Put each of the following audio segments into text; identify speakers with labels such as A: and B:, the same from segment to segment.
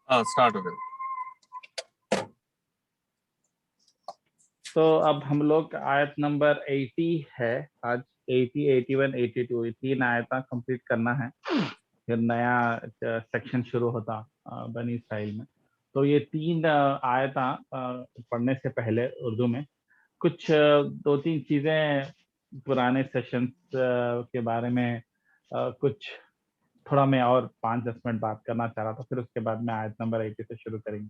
A: हाँ स्टार्ट हो गया।
B: तो अब हम लोग आयत नंबर 80 है आज। 80, 81, 82 ये तीन आयता कंप्लीट करना है, फिर नया सेक्शन शुरू होता बनी इस्राइल में। तो ये तीन आयता पढ़ने से पहले उर्दू में कुछ दो तीन चीजें पुराने सेशंस के बारे में कुछ थोड़ा मैं और 5-10 मिनट बात करना चाह रहा था, फिर उसके बाद में आयत नंबर 80 से शुरू करेंगे।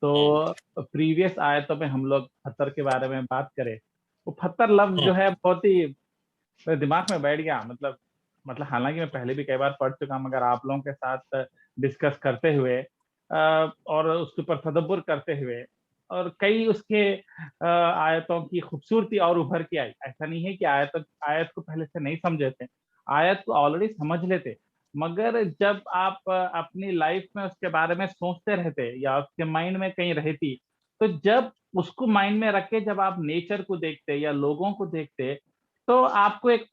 B: तो प्रीवियस आयतों में हम लोग पत्थर के बारे में बात करें, वो पत्थर लफ्ज जो है बहुत ही मेरे दिमाग में बैठ गया। मतलब हालांकि मैं पहले भी कई बार पढ़ चुका, मगर आप लोगों के साथ डिस्कस करते हुए और उसके ऊपर तदब्बर करते हुए और कई उसके आयतों की खूबसूरती और उभर के आई। ऐसा नहीं है कि आयत को पहले से नहीं समझे थे, आयत को ऑलरेडी समझ लेते, मगर जब आप अपनी लाइफ में उसके बारे में सोचते रहते या उसके माइंड में कहीं रहती, तो जब उसको माइंड में रख के जब आप नेचर को देखते या लोगों को देखते, तो आपको एक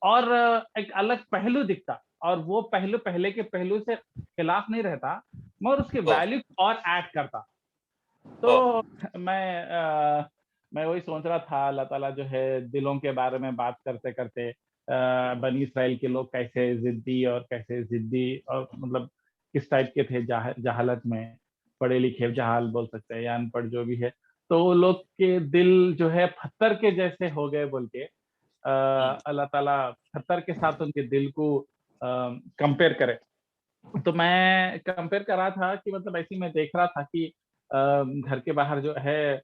B: अलग पहलू दिखता, और वो पहलू पहले के पहलू से खिलाफ नहीं रहता, मगर उसके वैल्यू और ऐड करता। तो मैं वही सोच रहा था, अल्लाह ताला जो है दिलों के बारे में बात करते करते बनी इसराइल के लोग कैसे जिद्दी और मतलब किस टाइप के थे, जहालत में, पढ़े लिखे जहाल बोल सकते हैं या अनपढ़ जो भी है। तो वो लोग के दिल जो है पत्थर के जैसे हो गए बोल के अल्लाह ताला पत्थर के साथ उनके दिल को कंपेयर करे। तो मैं कंपेयर कर रहा था कि मतलब ऐसे ही मैं देख रहा था कि घर के बाहर जो है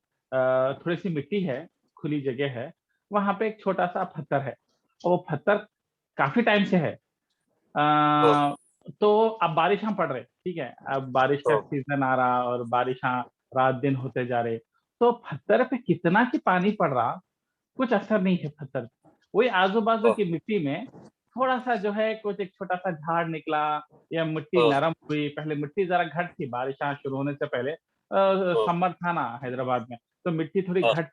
B: थोड़ी सी मिट्टी है, खुली जगह है, वहां पे एक छोटा सा पत्थर है, और वो पत्थर काफी टाइम से है। तो अब बारिशां पड़ रहे, ठीक है, अब बारिश का सीजन आ रहा और बारिशां रात दिन होते जा रहे, तो पत्थर पे कितना की पानी पड़ रहा कुछ असर नहीं है पत्थर। वही आजू बाजू की मिट्टी में थोड़ा सा जो है कुछ एक छोटा सा झाड़ निकला, या मिट्टी नरम हुई। पहले मिट्टी जरा घट थी, बारिश शुरू होने से पहले समर था ना हैदराबाद में, तो मिट्टी थोड़ी घट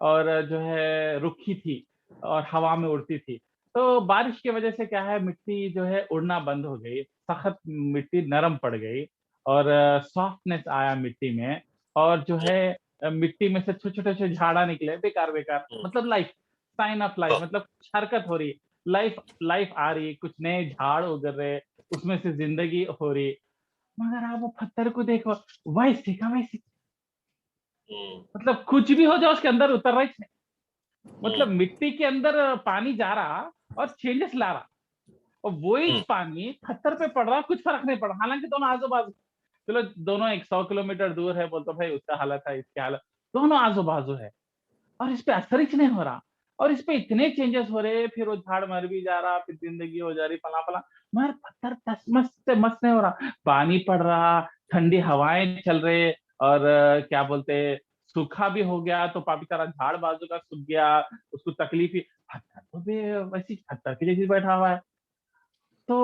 B: और जो है रुखी थी और हवा में उड़ती थी। तो बारिश की वजह से क्या है, मिट्टी जो है उड़ना बंद हो गई, सख्त मिट्टी नरम पड़ गई और सॉफ्टनेस आया मिट्टी में, और जो है मिट्टी में से छोटे छोटे से झाड़ा निकले, बेकार बेकार, मतलब लाइफ, साइन ऑफ लाइफ, मतलब कुछ हरकत हो रही, लाइफ लाइफ आ रही, कुछ नए झाड़ उगर रहे, उसमें से जिंदगी हो रही। मगर आप वो पत्थर को देखो, वैसे का वैसे, मतलब कुछ भी हो जाए उसके अंदर उतर रहा है। मतलब मिट्टी के अंदर पानी जा रहा और चेंजेस ला रहा, और वही पानी पत्थर पे पड़ रहा, कुछ फर्क नहीं पड़ा। हालांकि दोनों आजू बाजू, चलो दोनों 100 किलोमीटर दूर है, बोलते भाई उसका हालत है, इसकी हालत, दोनों आजू बाजू है, और इस पे असर ही नहीं हो रहा, और इस पे इतने चेंजेस हो रहे, फिर वो झाड़ मर भी जा रहा, फिर जिंदगी हो जा रही, फला फला, मगर पत्थर तसमस से मस नहीं हो रहा, पानी पड़ रहा, ठंडी हवाएं चल रहे, और क्या बोलते, सूखा भी हो गया, तो पापी तरह झाड़ बाजू का सूख गया, उसको तकलीफ ही, पत्थर तो भी वैसी पत्थर की जैसी बैठा हुआ है। तो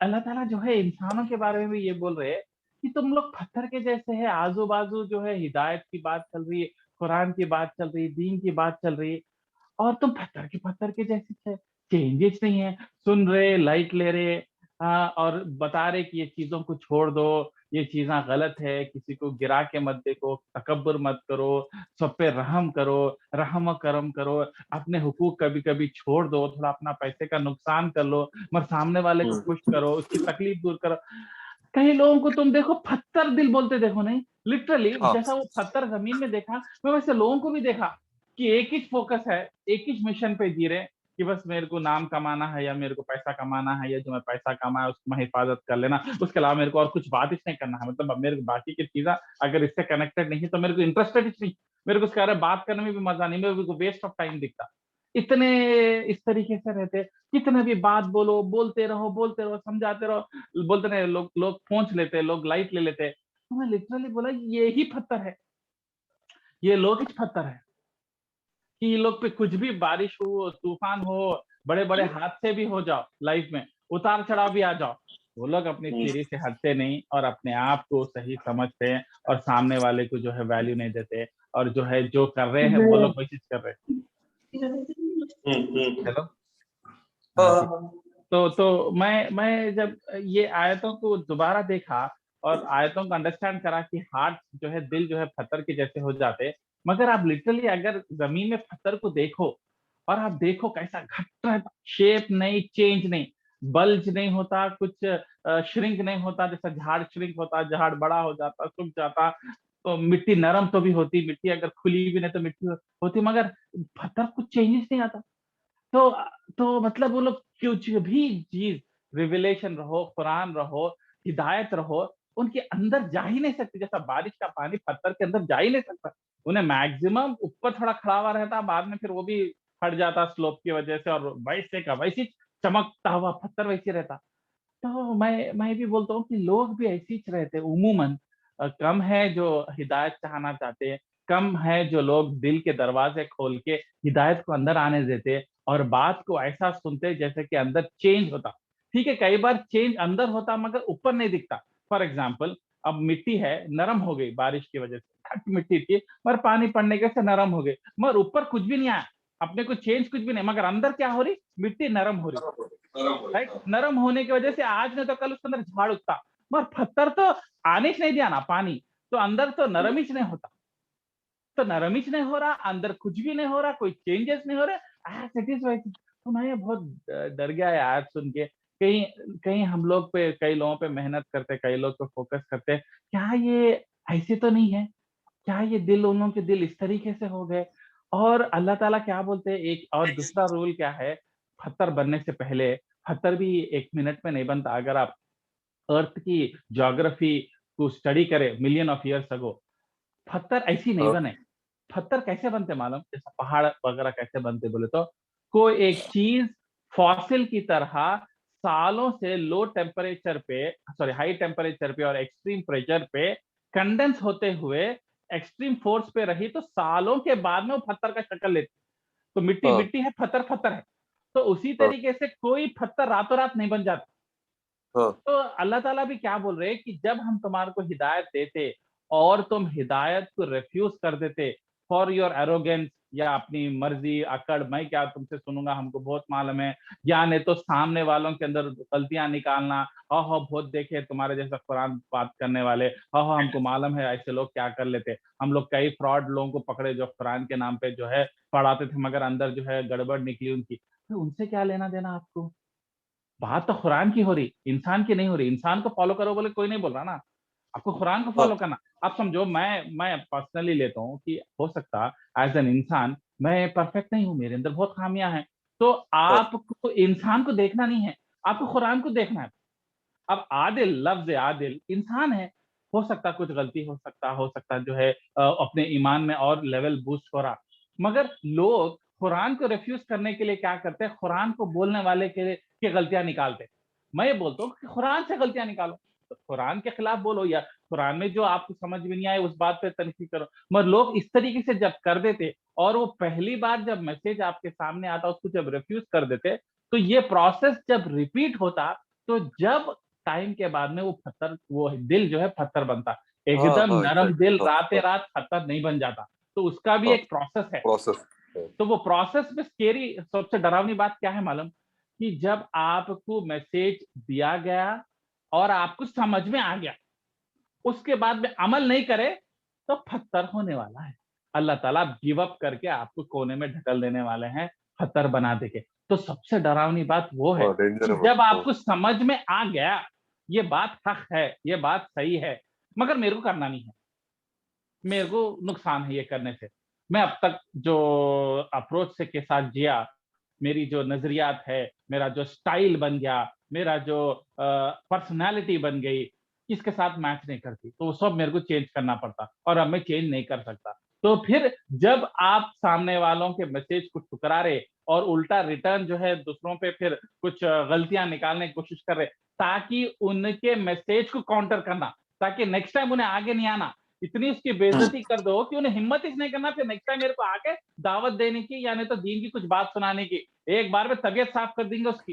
B: अल्लाह ताला जो है इंसानों के बारे में भी ये बोल रहे हैं कि तुम लोग पत्थर के जैसे है, आजू बाजू जो है हिदायत की बात चल रही है, कुरान की बात चल रही है, दीन की बात चल रही है, और तुम पत्थर के जैसे थे, चेंजेस नहीं है, सुन रहे, लाइट ले रहे, और बता रहे कि ये चीजों को छोड़ दो, ये चीजें गलत है, किसी को गिरा के मत देखो, तकब्बुर मत करो, सब पे रहम करो, रहम व करम करो, अपने हुकूक कभी कभी छोड़ दो, थोड़ा अपना पैसे का नुकसान कर लो, मगर सामने वाले को खुश करो, उसकी तकलीफ दूर करो। कई लोगों को तुम देखो पत्थर दिल बोलते देखो, नहीं, लिटरली जैसा वो पत्थर जमीन में देखा, मैं वैसे लोगों को भी देखा कि एक ही फोकस है, एक ही मिशन पे जी रहे, कि बस मेरे को नाम कमाना है, या मेरे को पैसा कमाना है, या जो मैं पैसा कमाया उसको मैं हिफाजत कर लेना, उसके अलावा मेरे को और कुछ बात ही नहीं करना है। मतलब अब मेरे को बाकी की चीजें अगर इससे कनेक्टेड नहीं है तो मेरे को इंटरेस्टेड ही नहीं, मेरे को उसके बारे में बात करने में भी मजा नहीं, मेरे को वेस्ट ऑफ टाइम दिखता। इतने इस तरीके से रहते, कितने भी बात बोलो, बोलते रहो, समझाते रहो, बोलते रहे, लोग पहुंच लेते, लोग लाइट ले लेते। तो मैं लिटरली बोला ये ही पत्थर है, ये लोग ही पत्थर है, कि ये लोग पे कुछ भी बारिश हो, तूफान हो, बड़े बड़े हादसे भी हो जाओ लाइफ में, उतार चढ़ाव भी आ जाओ, वो लोग अपनी सीढ़ी से हटते नहीं, और अपने आप को सही समझते हैं, और सामने वाले को जो है वैल्यू नहीं देते, और जो है जो कर रहे हैं वो लोग वही चीज कर रहे हैं। हेलो, हाँ जी। तो मैं जब ये आयतों को दोबारा देखा, और आयतों को अंडरस्टैंड करा कि हार्ट जो है, दिल जो है पत्थर के जैसे हो जाते। मगर आप लिटरली अगर जमीन में पत्थर को देखो और आप देखो कैसा घट रहता, शेप नहीं, चेंज नहीं, बल्ज नहीं होता, कुछ श्रिंक नहीं होता, जैसा झाड़ श्रिंक होता, झाड़ बड़ा हो जाता, सूख जाता। तो मिट्टी नरम तो भी होती, मिट्टी अगर खुली भी नहीं तो मिट्टी होती, मगर पत्थर कुछ चेंजेस नहीं आता। तो मतलब वो लोग कुछ भी चीज, रिविलेशन रहो, कुरान रहो, हिदायत रहो, उनके अंदर जा ही नहीं सकती। जैसा बारिश का पानी पत्थर के अंदर जा ही नहीं सकता। उन्हें मैक्सिमम ऊपर थोड़ा खड़ा हुआ रहता, बाद में फिर वो भी फट जाता स्लोप की वजह से, और वैसे का वैसी चमकता हुआ पत्थर वैसे रहता। तो मैं भी बोलता हूँ कि लोग भी ऐसे ही रहते हैं उमूमन। कम है जो हिदायत चाहना चाहते हैं, कम है जो लोग दिल के दरवाजे खोल के हिदायत को अंदर आने देते हैं और बात को ऐसा सुनते हैं जैसे कि अंदर चेंज होता। ठीक है, कई बार चेंज अंदर होता मगर ऊपर नहीं दिखता। फॉर एग्जाम्पल, अब मिट्टी है, नरम हो गई बारिश की वजह से, खट मिट्टी थी मगर पानी पड़ने के से नरम हो गई, मगर ऊपर कुछ भी नहीं आया, अपने को चेंज कुछ भी नहीं, मगर अंदर क्या हो रही, मिट्टी नरम हो रही। राइट, नरम होने की वजह से आज नहीं तो कल उसके अंदर झाड़ उगता। मगर पत्थर तो आने ही नहीं दिया ना पानी, तो अंदर तो नरम ही नहीं होता। तो नरम ही नहीं हो रहा, अंदर कुछ भी नहीं हो रहा, कोई चेंजेस नहीं हो रहे, एज इट इज वैसे। तो मैं बहुत डर गया है आज सुन के। कहीं कहीं हम लोग पे, कई लोगों पे मेहनत करते, कई लोग पे फोकस करते, क्या ये ऐसे तो नहीं है? क्या ये दिल, उन लोगों के दिल इस तरीके से हो गए? और अल्लाह ताला क्या बोलते हैं, एक और दूसरा रूल क्या है, पत्थर बनने से पहले, पत्थर भी 1 मिनट में नहीं बनता। अगर आप अर्थ की ज्योग्राफी को स्टडी करें मिलियन ऑफ ईयर्स अगो, पत्थर ऐसे ही नहीं
A: हाँ,
B: बने। पत्थर कैसे बनते मालूम? जैसे पहाड़ वगैरह कैसे बनते बोले तो, कोई एक चीज फॉसिल की तरह सालों से लो टेम्परेचर पे, सॉरी हाई टेम्परेचर पे और एक्सट्रीम प्रेशर पे कंडेंस होते हुए एक्सट्रीम फोर्स पे रही, तो सालों के बाद में वो पत्थर का शक्ल लेती। तो मिट्टी
A: हाँ,
B: मिट्टी है, पत्थर पत्थर है। तो उसी
A: हाँ,
B: तरीके से कोई पत्थर रातों रात नहीं बन जाता।
A: हाँ,
B: तो अल्लाह ताला भी क्या बोल रहे हैं कि जब हम तुम्हारे को हिदायत देते और तुम हिदायत को रिफ्यूज कर देते फॉर योर एरोगेंस, या अपनी मर्जी अकड़, मैं क्या तुमसे सुनूंगा, हमको बहुत मालूम है, या नहीं तो सामने वालों के अंदर गलतियां निकालना, हाँ हाँ बहुत देखे तुम्हारे जैसा कुरान बात करने वाले, हाँ हाँ हमको मालूम है ऐसे लोग क्या कर लेते। हम लोग कई फ्रॉड लोगों को पकड़े जो कुरान के नाम पे जो है पढ़ाते थे, मगर अंदर जो है गड़बड़ निकली उनकी। तो उनसे क्या लेना देना आपको? बात तो कुरान की हो रही, इंसान की नहीं हो रही। इंसान को फॉलो करो बोले कोई नहीं बोल रहा ना, आपको कुरान को
A: हाँ,
B: फॉलो करना। आप समझो, मैं पर्सनली लेता हूँ कि हो सकता एज एन इंसान मैं परफेक्ट नहीं हूँ, मेरे अंदर बहुत खामियां हैं। तो
A: हाँ,
B: आपको इंसान को देखना नहीं है, आपको कुरान को देखना है। अब आदिल, लफ्ज आदिल इंसान है, हो सकता कुछ गलती, हो सकता जो है अपने ईमान में और लेवल बूस्ट हो रहा। मगर लोग कुरान को रिफ्यूज करने के लिए क्या करते हैं, कुरान को बोलने वाले के गलतियां निकालते हैं। मैं ये बोलता हूँ कि कुरान से गलतियां निकालो, तो कुरान के खिलाफ बोलो, या कुरान में जो आपको समझ में नहीं आए उस बात पे तनकीद करो। मगर लोग इस तरीके से जब कर देते, और वो पहली बार जब मैसेज आपके सामने आता उसको जब रिफ्यूज कर देते, तो ये प्रोसेस जब रिपीट होता, तो जब टाइम के बाद में वो पत्थर, वो दिल जो है पत्थर बनता।
A: हाँ,
B: एकदम
A: हाँ,
B: नरम
A: एग्जैक्टली,
B: दिल
A: हाँ,
B: राते
A: हाँ,
B: रात पत्थर नहीं बन जाता। तो उसका भी
A: हाँ,
B: एक प्रोसेस है।
A: प्रोसेस है।
B: तो वो प्रोसेस में स्केरी, सबसे डरावनी बात क्या है मालूम? कि जब आपको मैसेज दिया गया और आपको समझ में आ गया, उसके बाद में अमल नहीं करे, तो पत्थर होने वाला है। अल्लाह ताला गिव अप करके आपको कोने में ढकल देने वाले हैं, पत्थर बना देके। तो सबसे डरावनी बात वो है
A: हाँ, डेंजर
B: कि
A: है
B: जब
A: bro, हाँ,
B: आपको समझ में आ गया, ये बात हक है, ये बात सही है, मगर मेरे को करना नहीं है, मेरे को नुकसान है ये करने से। मैं अब तक जो अप्रोच से के साथ जिया, मेरी जो नजरियात है, मेरा जो स्टाइल बन गया, मेरा जो पर्सनालिटी बन गई, इसके साथ मैच नहीं करती, तो वो सब मेरे को चेंज करना पड़ता, और अब मैं चेंज नहीं कर सकता। तो फिर जब आप सामने वालों के मैसेज को ठुकरा रहे और उल्टा रिटर्न जो है दूसरों पे फिर कुछ गलतियां निकालने की कोशिश कर रहे, ताकि उनके मैसेज को काउंटर करना, ताकि नेक्स्ट टाइम उन्हें आगे नहीं आना, इतनी उसकी बेइज्जती कर दो कि उन्हें हिम्मत ही नहीं करना फिर नेक्स्ट टाइम मेरे को आके दावत देने की, या नहीं तो दीन की कुछ बात सुनाने की। एक बार में तबीयत साफ कर देंगे उसकी।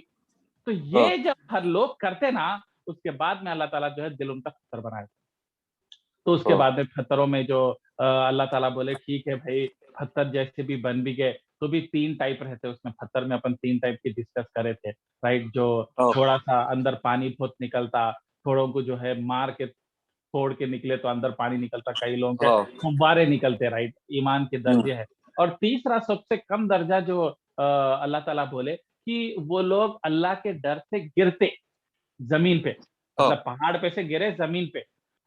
B: तो
A: हाँ,
B: ये जब हर लोग करते ना, उसके बाद में अल्लाह ताला जो है दिल उनका पत्थर बनाए। तो उसके
A: हाँ,
B: बाद में पत्थरों में जो अल्लाह ताला बोले ठीक है भाई, पत्थर जैसे भी बन भी गए, तो भी 3 टाइप रहते हैं उसमें। पत्थर में अपन 3 टाइप की डिस्कस करे थे, राइट? जो
A: हाँ,
B: थोड़ा-सा अंदर पानी बहुत निकलता, थोड़ों को जो है मार के फोड़ के निकले तो अंदर पानी निकलता, कई लोगों के
A: हाँ।
B: फुव्वारे निकलते, राइट? ईमान के दर्जे है। और तीसरा सबसे कम दर्जा जो अल्लाह ताला बोले कि वो लोग अल्लाह के डर से गिरते जमीन पे,
A: हाँ।
B: मतलब पहाड़ पे से गिरे जमीन पे,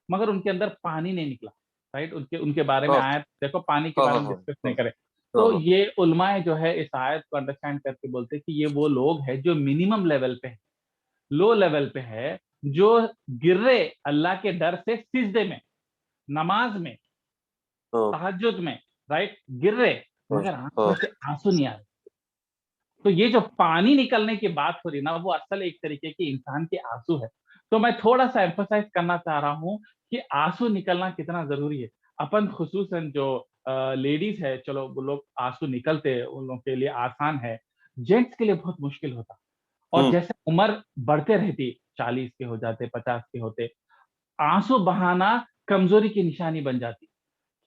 B: मगर उनके अंदर पानी नहीं निकला, राइट? उनके उनके बारे में
A: हाँ।
B: आयत देखो, पानी के
A: हाँ।
B: बारे
A: हाँ।
B: में
A: हाँ।
B: डिस्कस नहीं
A: हाँ।
B: करें।
A: हाँ।
B: तो
A: हाँ।
B: ये उलमाए जो है इस आयत को अंडरस्टैंड करके बोलते हैं कि ये वो लोग हैं जो मिनिमम लेवल पे है, लो लेवल पे है, जो गिर रहे अल्लाह के डर से सिजदे में, नमाज में,
A: हाँ।
B: तहज्जुद में, राइट? गिर रहे,
A: हाँ।
B: मगर आंखों
A: हाँ।
B: से आंसू नहीं आ रहे। तो ये जो पानी निकलने की बात हो रही है ना, वो असल एक तरीके की इंसान के आंसू है। तो मैं थोड़ा-सा एम्फसाइज़ करना चाह रहा हूँ कि आंसू निकलना कितना ज़रूरी है। अपन खुसूसन जो लेडीज़ है, चलो वो लोग आंसू निकलते हैं, उन लोगों के लिए आसान है। जेंट्स के लिए बहुत मुश्किल होता। और
A: हुँ।
B: जैसे उम्र बढ़ते रहती, 40 के हो जाते, 50 के होते, आंसू बहाना कमज़ोरी की निशानी बन जाती।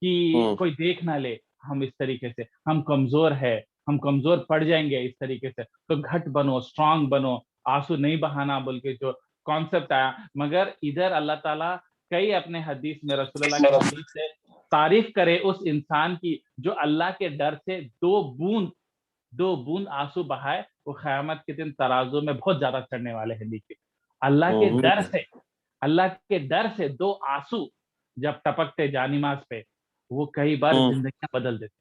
B: कि
A: हुँ।
B: कोई देख ना ले हम इस तरीके से, हम कमज़ोर है, हम कमज़ोर पड़ जाएँगे इस तरीके से, तो घट बनो, स्ट्रॉन्ग बनो, आँसू नहीं बहाना बोल के जो कॉन्सेप्ट आया। मगर इधर अल्लाह ताला कई अपने हदीस में, रसूलुल्लाह की हदीस से तारीफ़ करे उस इंसान की जो अल्लाह के डर से 2 बूंद आँसू बहाए, वो क़यामत के दिन तराजू में बहुत ज़्यादा चढ़ने वाले हैं नीचे। अल्लाह के
A: हुँ।
B: डर से अल्लाह के डर से 2 आँसू जब टपकते जानिमाज़ पे, वो कई बार
A: हुँ।
B: ज़िंदगियाँ बदल देते।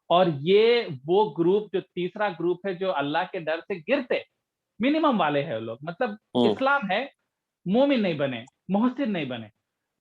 B: और ये वो ग्रुप जो तीसरा ग्रुप है जो अल्लाह के डर से गिरते, मिनिमम वाले हैं वो लोग। मतलब
A: हुँ।
B: इस्लाम है, मोमिन नहीं बने, मोहसिन नहीं बने।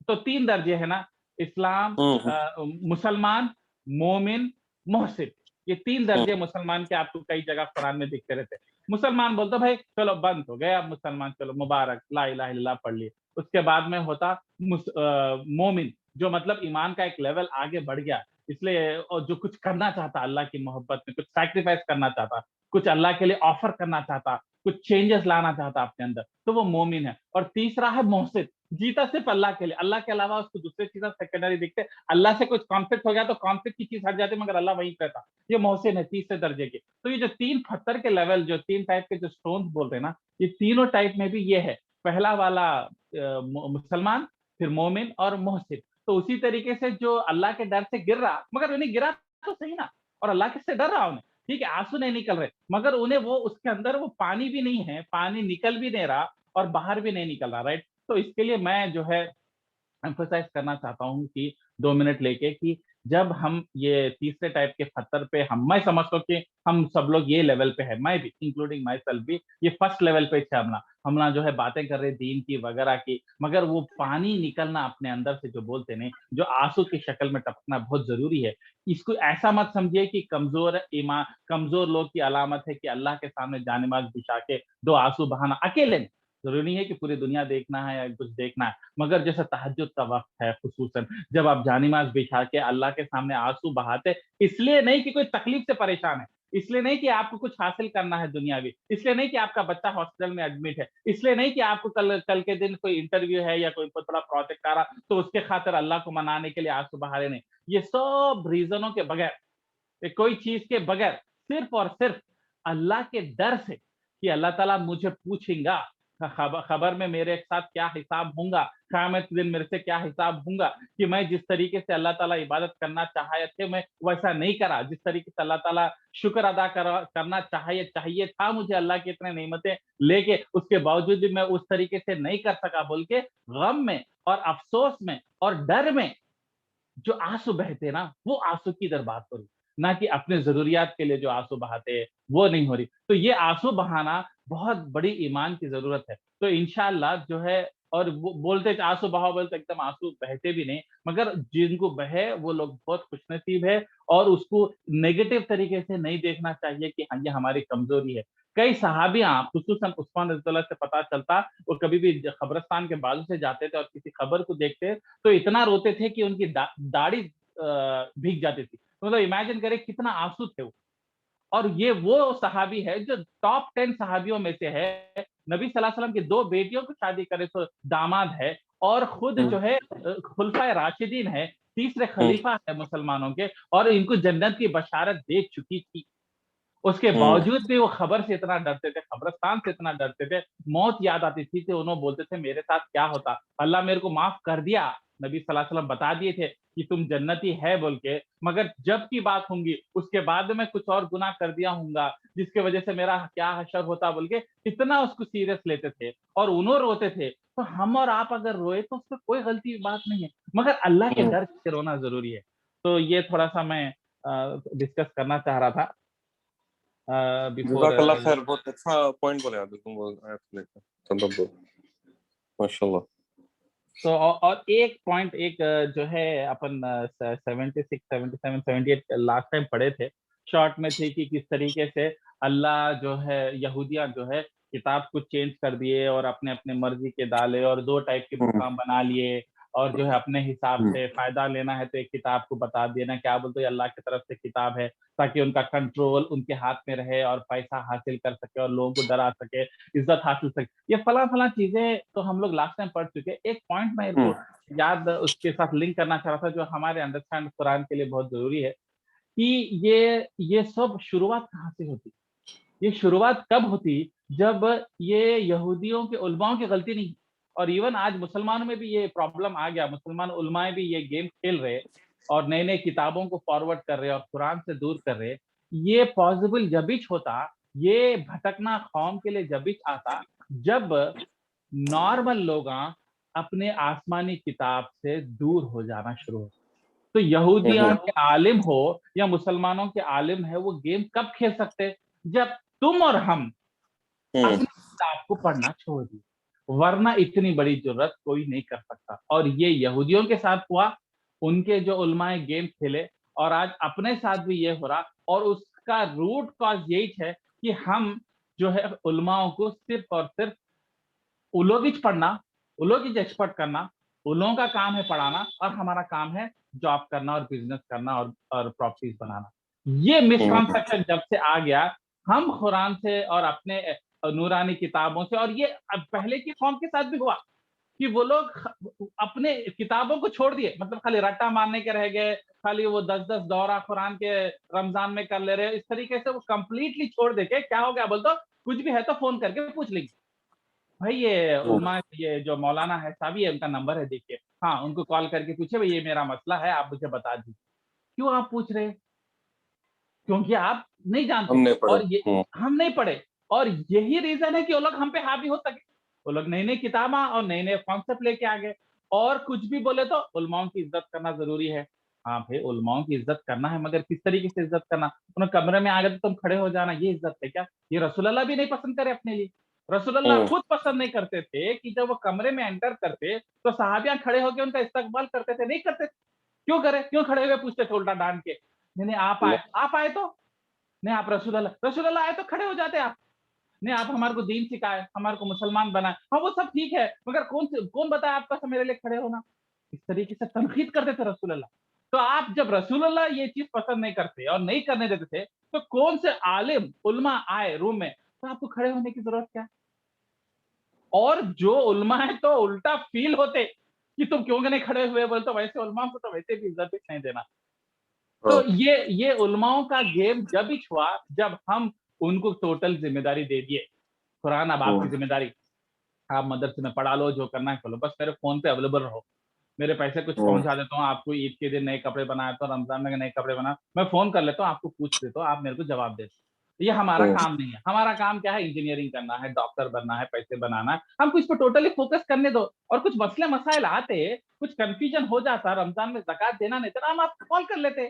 B: तो 3 दर्जे हैं ना, इस्लाम,
A: हुँ। हुँ।
B: मुसलमान, मोमिन, मोहसिन। ये 3
A: हुँ।
B: दर्जे मुसलमान के आपको कई जगह कुरान में दिखते रहते हैं। मुसलमान बोलते भाई चलो बंद हो गए अब मुसलमान, चलो मुबारक, ला इलाहा इल्लल्लाह पढ़ लिए। उसके बाद में होता मोमिन, जो मतलब ईमान का एक लेवल आगे बढ़ गया। इसलिए और जो कुछ करना चाहता अल्लाह की मोहब्बत में, कुछ सैक्रिफाइस करना चाहता, कुछ अल्लाह के लिए ऑफर करना चाहता, कुछ चेंजेस लाना चाहता अपने अंदर, तो वो मोमिन है। और तीसरा है मोहसिन, जीता सिर्फ अल्लाह के लिए, अल्लाह के अलावा उसको दूसरी चीज़ें सेकेंडरी दिखते। अल्लाह से कुछ कॉन्फ्लिक्ट हो गया तो कॉन्फ्लिक्ट की चीज़ हट जाती है, मगर अल्लाह वहीं पे था। ये मोहसिन है तीसरे दर्जे के। तो ये जो 3 पत्थर के लेवल, जो 3 टाइप के जो स्टोन्स बोल रहे हैं ना, ये तीनों टाइप में भी ये है। पहला वाला मुसलमान, फिर मोमिन और मोहसिन। तो उसी तरीके से जो अल्लाह के डर से गिर रहा, मगर उन्हें गिरा तो सही ना, और अल्लाह के से डर रहा उन्हें, ठीक है, आँसू नहीं निकल रहे, मगर उन्हें वो उसके अंदर वो पानी भी नहीं है, पानी निकल भी नहीं रहा और बाहर भी नहीं निकल रहा, राइट? तो इसके लिए मैं जो है एम्फसाइज़ करना चाहता हूँ कि 2 मिनट लेके कि जब हम ये तीसरे टाइप के पत्थर पे, हम मैं समझता हूँ कि हम सब लोग ये लेवल पे हैं, मैं भी इंक्लूडिंग माय सेल्फ भी, ये फर्स्ट लेवल पे थे हम ना जो है बातें कर रहे दीन की वगैरह की, मगर वो पानी निकलना अपने अंदर से जो बोलते नहीं, जो आँसू की शक्ल में टपकना बहुत ज़रूरी है। इसको ऐसा मत समझिए कि कमज़ोर लोग की अलामत है कि अल्लाह के सामने जान-ए-माल बिछा के 2 आँसू बहाना अकेले नहीं, ज़रूरी नहीं है कि पूरी दुनिया देखना है या कुछ देखना है। मगर जैसे तहज्जुद का वक़्त है खुसूसन, जब आप जानिमाज़ बिछा के अल्लाह के सामने आँसू बहाते, इसलिए नहीं कि कोई तकलीफ से परेशान है, इसलिए नहीं कि आपको कुछ हासिल करना है दुनियावी, इसलिए नहीं कि आपका बच्चा हॉस्पिटल में एडमिट है, इसलिए नहीं कि आपको कल कल के दिन कोई इंटरव्यू है या कोई बहुत बड़ा प्रोजेक्ट आ रहा, तो उसके खातिर अल्लाह को मनाने के लिए आँसू बहा रहे नहीं। ये सब रीज़नों के बगैर, ये कोई चीज़ के बगैर, सिर्फ़ और सिर्फ़ अल्लाह के डर से कि अल्लाह ताला मुझे पूछेगा, खबर में मेरे साथ क्या हिसाब होगा, क़यामत के दिन मेरे से क्या हिसाब होगा कि मैं जिस तरीके से अल्लाह ताला इबादत करना चाहे थे, मैं वैसा नहीं करा। जिस तरीके से अल्लाह ताला शुक्र अदा करना चाहिए चाहिए था मुझे अल्लाह की इतनी नेमतें लेके, उसके बावजूद भी मैं उस तरीके से नहीं कर सका बोल के गम में और अफ़सोस में और डर में जो आँसू बहते ना, वो आँसू की इधर बात हो रही, ना कि अपने ज़रूरियात के लिए जो आँसू बहाते हैं, वो नहीं हो रही। तो ये आँसू बहाना बहुत बड़ी ईमान की ज़रूरत है। तो इंशाअल्लाह जो है, और वो बोलते हैं आँसू बहाओ बोले तो एकदम आँसू बहते भी नहीं, मगर जिनको बहे वो लोग बहुत खुशनसीब है, और उसको नेगेटिव तरीके से नहीं देखना चाहिए कि हाँ, ये हमारी कमज़ोरी है। कई सहाबियाँ खुसूसन उस्मान रज़ियल्लाहु से पता चलता, वो कभी भी कब्रिस्तान के बाजू से जाते थे और किसी कब्र को देखते तो इतना रोते थे कि उनकी दाढ़ी भीग जाती थी। मतलब इमेजिन करें कितना आँसू थे वो। और ये वो सहाबी है जो टॉप 10 सहाबियों में से है। नबी सल्लल्लाहु अलैहि वसल्लम की 2 बेटियों को शादी करे तो दामाद है, और खुद
A: हुँ।
B: जो है खुलफाए राशिदीन है, तीसरे
A: हुँ।
B: खलीफा है मुसलमानों के, और इनको जन्नत की बशारत दे चुकी थी। उसके
A: हम्म।
B: बावजूद भी वो खबर से इतना डरते थे, कब्रिस्तान से इतना डरते थे, मौत याद आती थी तो उन्होंने बोलते थे मेरे साथ क्या होता, अल्लाह मेरे को माफ कर दिया। नबी सल्लल्लाहु अलैहि वसल्लम बता दिए थे कि तुम जन्नती है बोल के, मगर जब की बात होंगी उसके बाद में कुछ और गुनाह कर दिया होऊंगा जिसकी वजह से मेरा क्या हशर होता बोल के इतना उसको सीरियस लेते थे और उन्होंने रोते थे। तो हम और आप अगर रोए तो उसमें कोई गलती बात नहीं है, मगर अल्लाह के
A: हम्म।
B: डर से रोना जरूरी है। तो ये थोड़ा सा मैं डिस्कस करना चाह रहा था बिफोर।
A: जज़ाकल्लाह खैर, बहुत अच्छा पॉइंट बोले आप, तुम वो आयत को लेकर, तदब्बर, माशाल्लाह।
B: तो और एक पॉइंट एक जो है अपन 76 77 78 लास्ट टाइम पढ़े थे, शॉर्ट में थे कि किस तरीके से अल्लाह जो है यहूदिया जो है किताब को चेंज कर दिए और अपने अपने मर्जी के डाले और दो टाइप के
A: हम्म।
B: हुक्म बना लिए और जो है अपने हिसाब
A: हम्म।
B: से फायदा लेना है तो एक किताब को बता देना क्या बोलते हैं अल्लाह की तरफ से किताब है, ताकि उनका कंट्रोल उनके हाथ में रहे और पैसा हासिल कर सके और लोगों को डरा सके, इज्जत हासिल सके। ये फला फला चीजें तो हम लोग लास्ट टाइम पढ़ चुके। एक पॉइंट मेरे
A: हम्म।
B: को याद उसके साथ लिंक करना चाह रहा था जो हमारे अंडरस्टैंड कुरान के लिए बहुत जरूरी है कि ये सब शुरुआत कहाँ से होती, ये शुरुआत कब होती जब ये यहूदियों के उलमाओं की गलती नहीं। और इवन आज मुसलमानों में भी ये प्रॉब्लम आ गया, मुसलमान उलमाए भी ये गेम खेल रहे और नए नए किताबों को फॉरवर्ड कर रहे और कुरान से दूर कर रहे। ये पॉसिबल जबिच होता, ये भटकना कौम के लिए जबिच आता जब नॉर्मल लोग अपने आसमानी किताब से दूर हो जाना शुरू हो। तो यहूदियों
A: हम्म।
B: के आलिम हो या मुसलमानों के आलिम है वो गेम कब खेल सकते, जब तुम और हम
A: हम्म।
B: अपनी किताब को पढ़ना छोड़ दिए, वरना इतनी बड़ी जरूरत कोई नहीं कर सकता। और ये यहूदियों के साथ हुआ, उनके जो उलमाए गेम खेले और आज अपने साथ भी ये हो रहा। और उसका रूट कॉज यही है कि हम जो है उलमाओं को सिर्फ और सिर्फ उलोगिच पढ़ना, उलोगिच एक्सपर्ट करना, उन का काम है पढ़ाना और हमारा काम है जॉब करना और बिजनेस करना और प्रॉपर्टीज बनाना। ये
A: हम्म।
B: मिसकॉन्सेप्शन जब से आ गया, हम कुरान से और अपने नूरानी किताबों से, और ये अब पहले की कौम के साथ भी हुआ कि वो लोग अपने किताबों को छोड़ दिए, मतलब खाली रट्टा मारने के रह गए, खाली वो 10-10 दौरा कुरान के रमजान में कर ले रहे, इस तरीके से वो कंप्लीटली छोड़ दे के क्या हो गया बोल तो कुछ भी है तो फोन करके पूछ लेंगे भाई ये
A: हम्म।
B: उलमा ये जो मौलाना है साहब ये उनका नंबर है देखिए, हाँ उनको कॉल करके पूछे भाई ये मेरा मसला है आप मुझे बता दीजिए। क्यों आप पूछ रहे, क्योंकि आप नहीं जानते
A: हमने पढ़े।
B: और ये हम नहीं पढ़े। और यही रीजन है कि वो लोग हम पे हावी हो सके, वो लोग नई नई किताबें और नए नए कॉन्सेप्ट लेके आ गए। और कुछ भी बोले तो उलमाओं की इज्जत करना जरूरी है। हाँ भाई उलमाओं की इज्जत करना है, मगर किस तरीके से इज्जत करना, उन्हें कमरे में आ गए तो तुम खड़े हो जाना, ये इज्जत है क्या? ये रसूलुल्लाह भी नहीं पसंद करे अपने लिए। रसूलुल्लाह
A: हम्म।
B: खुद पसंद नहीं करते थे कि जब वो कमरे में एंटर करते तो सहाबियां खड़े होकर उनका इस्तकबाल करते थे, नहीं करते थे। क्यों करे, क्यों खड़े हुए पूछते थे उल्टा डांट के, नहीं नहीं आप आए तो, नहीं आप रसूलुल्लाह आए तो खड़े हो जाते आप, नहीं आप हमारे को दीन सिखाए, हमारे को मुसलमान बनाए, हाँ वो सब ठीक है, मगर कौन बताया आपका सब मेरे लिए खड़े होना? इस तरीके से तनकीद करते थे रसूलुल्लाह। तो आप जब रसूलुल्लाह ये चीज पसंद नहीं करते और नहीं करने देते थे, तो कौन से आलिम उलमा आए रूम में तो आपको खड़े होने की जरूरत क्या? और जो उलमा है तो उल्टा फील होते कि तुम क्यों नहीं खड़े हुए, बोलते तो वैसे उलमा को तो वैसे भी इज्जत भी नहीं देना। तो
A: हाँ।
B: ये उलमाओं का गेम जब ही हुआ जब हम उनको टोटल जिम्मेदारी दे दिए, कुरान अब आपकी
A: हम्म।
B: जिम्मेदारी, आप मदरसे में पढ़ा लो जो करना है करो, बस मेरे फोन पे अवेलेबल रहो, मेरे पैसे कुछ
A: हम्म।
B: पहुंचा देता हूँ आपको, ईद के दिन नए कपड़े बनाए तो रमजान में नए कपड़े बना, मैं फोन कर लेता हूँ आपको पूछ लेता हूँ, आप मेरे को जवाब दे दो। ये हमारा
A: हम्म।
B: काम नहीं है, हमारा काम क्या है, इंजीनियरिंग करना है, डॉक्टर बनना है, पैसे बनाना है, हमको इस पर टोटली फोकस करने दो। और कुछ मसले मसाइल आते, कुछ कंफ्यूजन हो जाता, रमजान में जक़ात देना नहीं था, हम आपको कॉल कर लेते,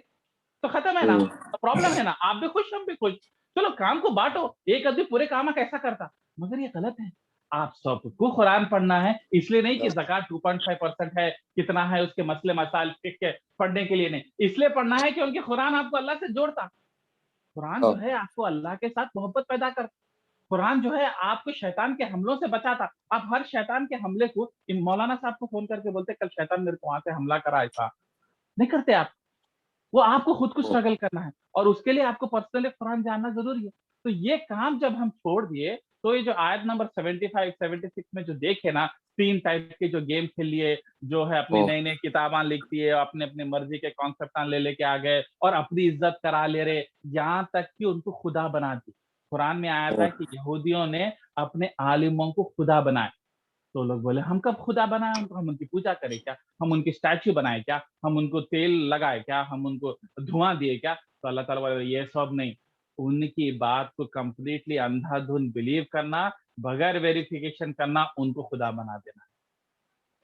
B: तो खत्म है ना,
A: हम्म।
B: प्रॉब्लम है ना, आप भी खुश हम भी खुश। चलो काम को बांटो, एक आदमी पूरे काम कैसा करता, मगर ये गलत है। आप सबको कुरान पढ़ना है, इसलिए नहीं कि ज़कात 2.5% है, कितना है उसके मसले मसाइल के पढ़ने के लिए नहीं, इसलिए पढ़ना है क्योंकि कुरान आपको अल्लाह से जोड़ता। कुरान जो
A: हाँ।
B: है आपको अल्लाह के साथ मोहब्बत पैदा करता। कुरान जो है आपको शैतान के हमलों से बचाता। आप हर शैतान के हमले को इन मौलाना साहब को फोन करके बोलते कल शैतान मेरे को वहां से हमला करा, ऐसा नहीं करते आप। वो आपको खुद को
A: हम्म।
B: स्ट्रगल करना है और उसके लिए आपको पर्सनली कुरान जानना जरूरी है। तो ये काम जब हम छोड़ दिए तो ये जो आयत नंबर 75 76 में जो देखे ना, 3 टाइप के जो गेम खेल लिए, जो है अपनी
A: हम्म,
B: नई-नई किताबां लिख दिए, अपने अपनी मर्जी के कॉन्सेप्ट लेके आ गए और अपनी इज्जत करा ले रहे, यहाँ तक कि उनको खुदा बना दी। कुरान में आया था कि यहूदियों ने अपने आलिमों को खुदा बनाया। तो लोग बोले हम कब खुदा बनाए उनको, हम उनकी पूजा करें क्या? हम उनकी स्टैच्यू बनाए क्या? हम उनको तेल लगाए क्या? हम उनको धुआँ दिए क्या? तो अल्लाह ताला बोले ये सब नहीं। उनकी बात को कंप्लीटली अंधाधुंध बिलीव करना, बगैर वेरिफिकेशन करना, उनको खुदा बना देना।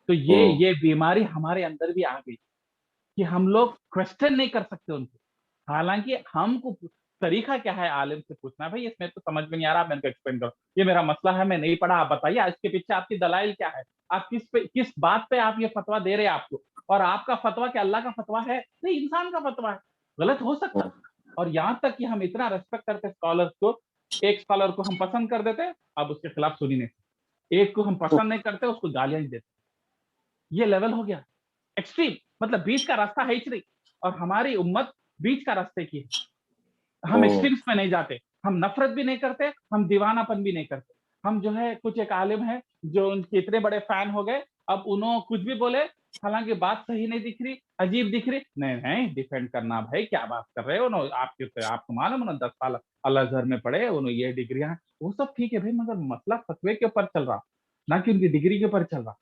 B: तो
A: हम्म,
B: ये बीमारी हमारे अंदर भी आ गई कि हम लोग क्वेश्चन नहीं कर सकते उनको। हालाँकि हमको तरीका क्या है आलिम से पूछना, भई इसमें तो समझ में नहीं आ रहा, आप मेरे को एक्सप्लेन करो। ये मेरा मसला है, मैं नहीं पढ़ा, आप बताइए इसके पीछे आपकी दलाइल क्या है? आप किस बात पे आप ये फतवा दे रहे हैं आपको? और आपका फतवा क्या अल्लाह का फतवा है? नहीं, इंसान का फतवा है। गलत हो सकता है।
A: हम्म,
B: और यहाँ तक कि हम इतना रिस्पेक्ट करते हैं स्कॉलर्स को, एक स्कॉलर को हम पसंद कर देते हैं, अब उसके खिलाफ सुन ही नहीं सकते। एक को हम पसंद नहीं करते, उसको गालियाँ ही देते हैं। ये लेवल हो गया। एक्सट्रीम, मतलब बीच का रास्ता है ही नहीं और हमारी उम्मत बीच का रास्ते की है। हम
A: हम्म,
B: एक्सट्रीम्स में नहीं जाते, हम नफ़रत भी नहीं करते, हम दीवानापन भी नहीं करते। हम जो है कुछ एक आलिम है, जो उनके इतने बड़े फ़ैन हो गए, अब उन्हों कुछ भी बोले, हालाँकि बात सही नहीं दिख रही, अजीब दिख रही, नहीं, नहीं डिफेंड करना भाई क्या बात कर रहे हो ना आपके तो आपको मालूम है ना 10 साल अल-अज़हर में पढ़े, उन्हें ये डिग्रियाँ वो सब ठीक है भाई मगर मसला फ़तवे के ऊपर चल रहा, ना कि उनकी डिग्री के ऊपर चल रहा।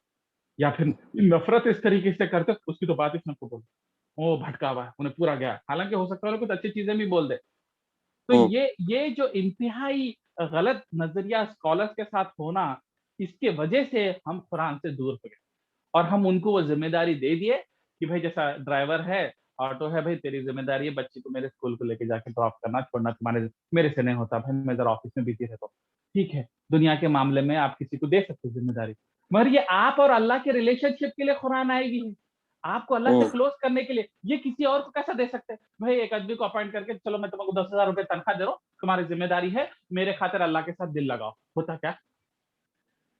B: या फिर नफ़रत इस तरीके से करते, उसकी तो बात ही मत बोलो। वो भटका हुआ है, उन्हें पूरा गया। हालाँकि हो सकता है वो कुछ अच्छी चीज़ें भी बोल दे। तो
A: हम्म,
B: ये जो इंतहाई गलत नज़रिया स्कॉलर्स के साथ होना, इसके वजह से हम कुरान से दूर हो गए और हम उनको वो ज़िम्मेदारी दे दिए कि भाई जैसा ड्राइवर है, ऑटो है भाई तेरी ज़िम्मेदारी है बच्ची को मेरे स्कूल को लेके जाके ड्रॉप करना, छोड़ना तुम्हारे मेरे से नहीं होता भाई मैं ज़रा ऑफ़िस में बिज़ी रहता हूँ। ठीक है, दुनिया के मामले में आप किसी को दे सकते हो ज़िम्मेदारी, मगर ये आप और अल्लाह के रिलेशनशिप के लिए कुरान आई हुई है। आपको अल्लाह से
A: हम्म,
B: क्लोज़ करने के लिए, ये किसी और को कैसे दे सकते हैं? भाई एक आदमी को अपॉइंट करके चलो मैं तुमको ₹10,000 तनख्वाह दे रहा हूँ, तुम्हारी ज़िम्मेदारी है, मेरे खातिर अल्लाह के साथ दिल लगाओ। होता क्या?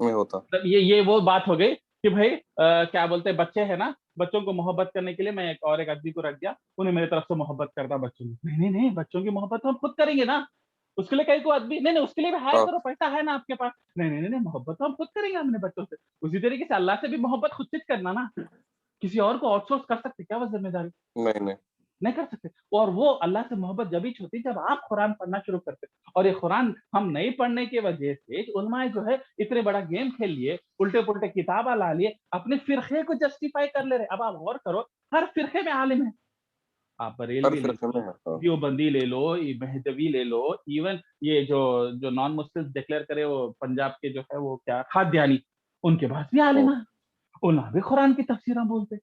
A: नहीं होता।
B: मतलब ये वो बात हो गई कि भाई क्या बोलते हैं बच्चे हैं ना, बच्चों को मोहब्बत करने के लिए मैं एक आदमी को रख दिया, उन्हें मेरी तरफ से मोहब्बत करता बच्चों को। नहीं, नहीं, नहीं, बच्चों की मोहब्बत तो हम खुद करेंगे ना। उसके लिए कहीं को आदमी नहीं, नहीं उसके लिए भी हायर
A: हाँ,
B: करो, पैसा है ना आपके पास। नहीं, नहीं, नहीं, नहीं, मोहब्बत तो हम खुद करेंगे अपने बच्चों से। उसी तरीके से अल्लाह से भी मोहब्बत खुद से करना ना। किसी और को आउटसोर्स कर सकते क्या वो ज़िम्मेदारी?
A: नहीं, नहीं।
B: नहीं कर सकते। और वो अल्लाह से मोहब्बत जब ही होती है जब आप कुरान पढ़ना शुरू करते हैं। और ये कुरान हम नहीं पढ़ने की वजह से उलमाए जो है इतने बड़ा गेम खेल लिए, उल्टे-पुल्टे किताबा ला लिए, अपने फ़िरक़े को जस्टिफ़ाई कर ले रहे हैं। अब आप गौर करो, हर फ़िरक़े में आलिम है। आप
A: हर
B: बरेलवी ले
A: फ़िरक़े
B: लो,
A: में है। हाँ,
B: देवबंदी ले लो, ये मेहदवी ले लो, इवन ये जो जो नॉन मुस्लिम्स डिक्लेयर करे वो पंजाब के जो है वो क्या कादियानी, उनके पास भी
A: हुँ,
B: आलिम है। उन्हें भी कुरान की तफ़सीरें बोलते हैं।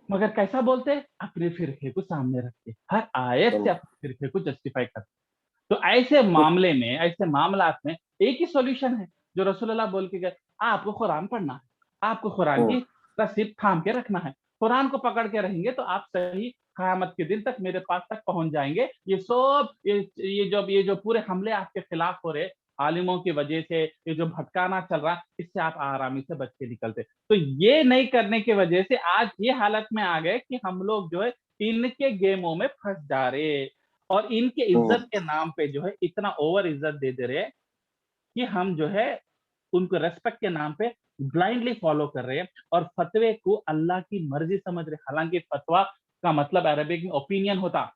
B: मगर कैसा बोलते हैं? अपने फ़िरक़े को सामने रख के, हर आयत से
A: बिल्कुल।
B: अपने फ़िरक़े को जस्टिफ़ाई करते हैं। तो ऐसे मामले में, ऐसे मामलात में एक ही सॉल्यूशन है, जो रसूलुल्लाह बोल के गए, आपको कुरान पढ़ना है, आपको कुरान
A: हुँ,
B: की रस्सी थाम के रखना है। कुरान को पकड़ के रहेंगे तो आप सही क़यामत के दिन तक मेरे पास तक पहुँच जाएँगे। ये जो पूरे हमले आपके खिलाफ हो रहे, आलिमों की वजह से, ये जो भटकाना चल रहा, इससे आप आरामी से बच के निकलते। तो ये नहीं करने की वजह से आज ये हालत में आ गए कि हम लोग जो है इनके गेमों में फँस जा रहे और इनके
A: हुँ,
B: इज़्ज़त के नाम पे जो है इतना ओवर इज़्ज़त दे दे रहे हैं कि हम जो है उनको रिस्पेक्ट के नाम पे ब्लाइंडली फॉलो कर रहे हैं और फतवे को अल्लाह की मर्ज़ी समझ रहे हैं। हालाँकि फतवा का मतलब अरबिक में ओपिनियन होता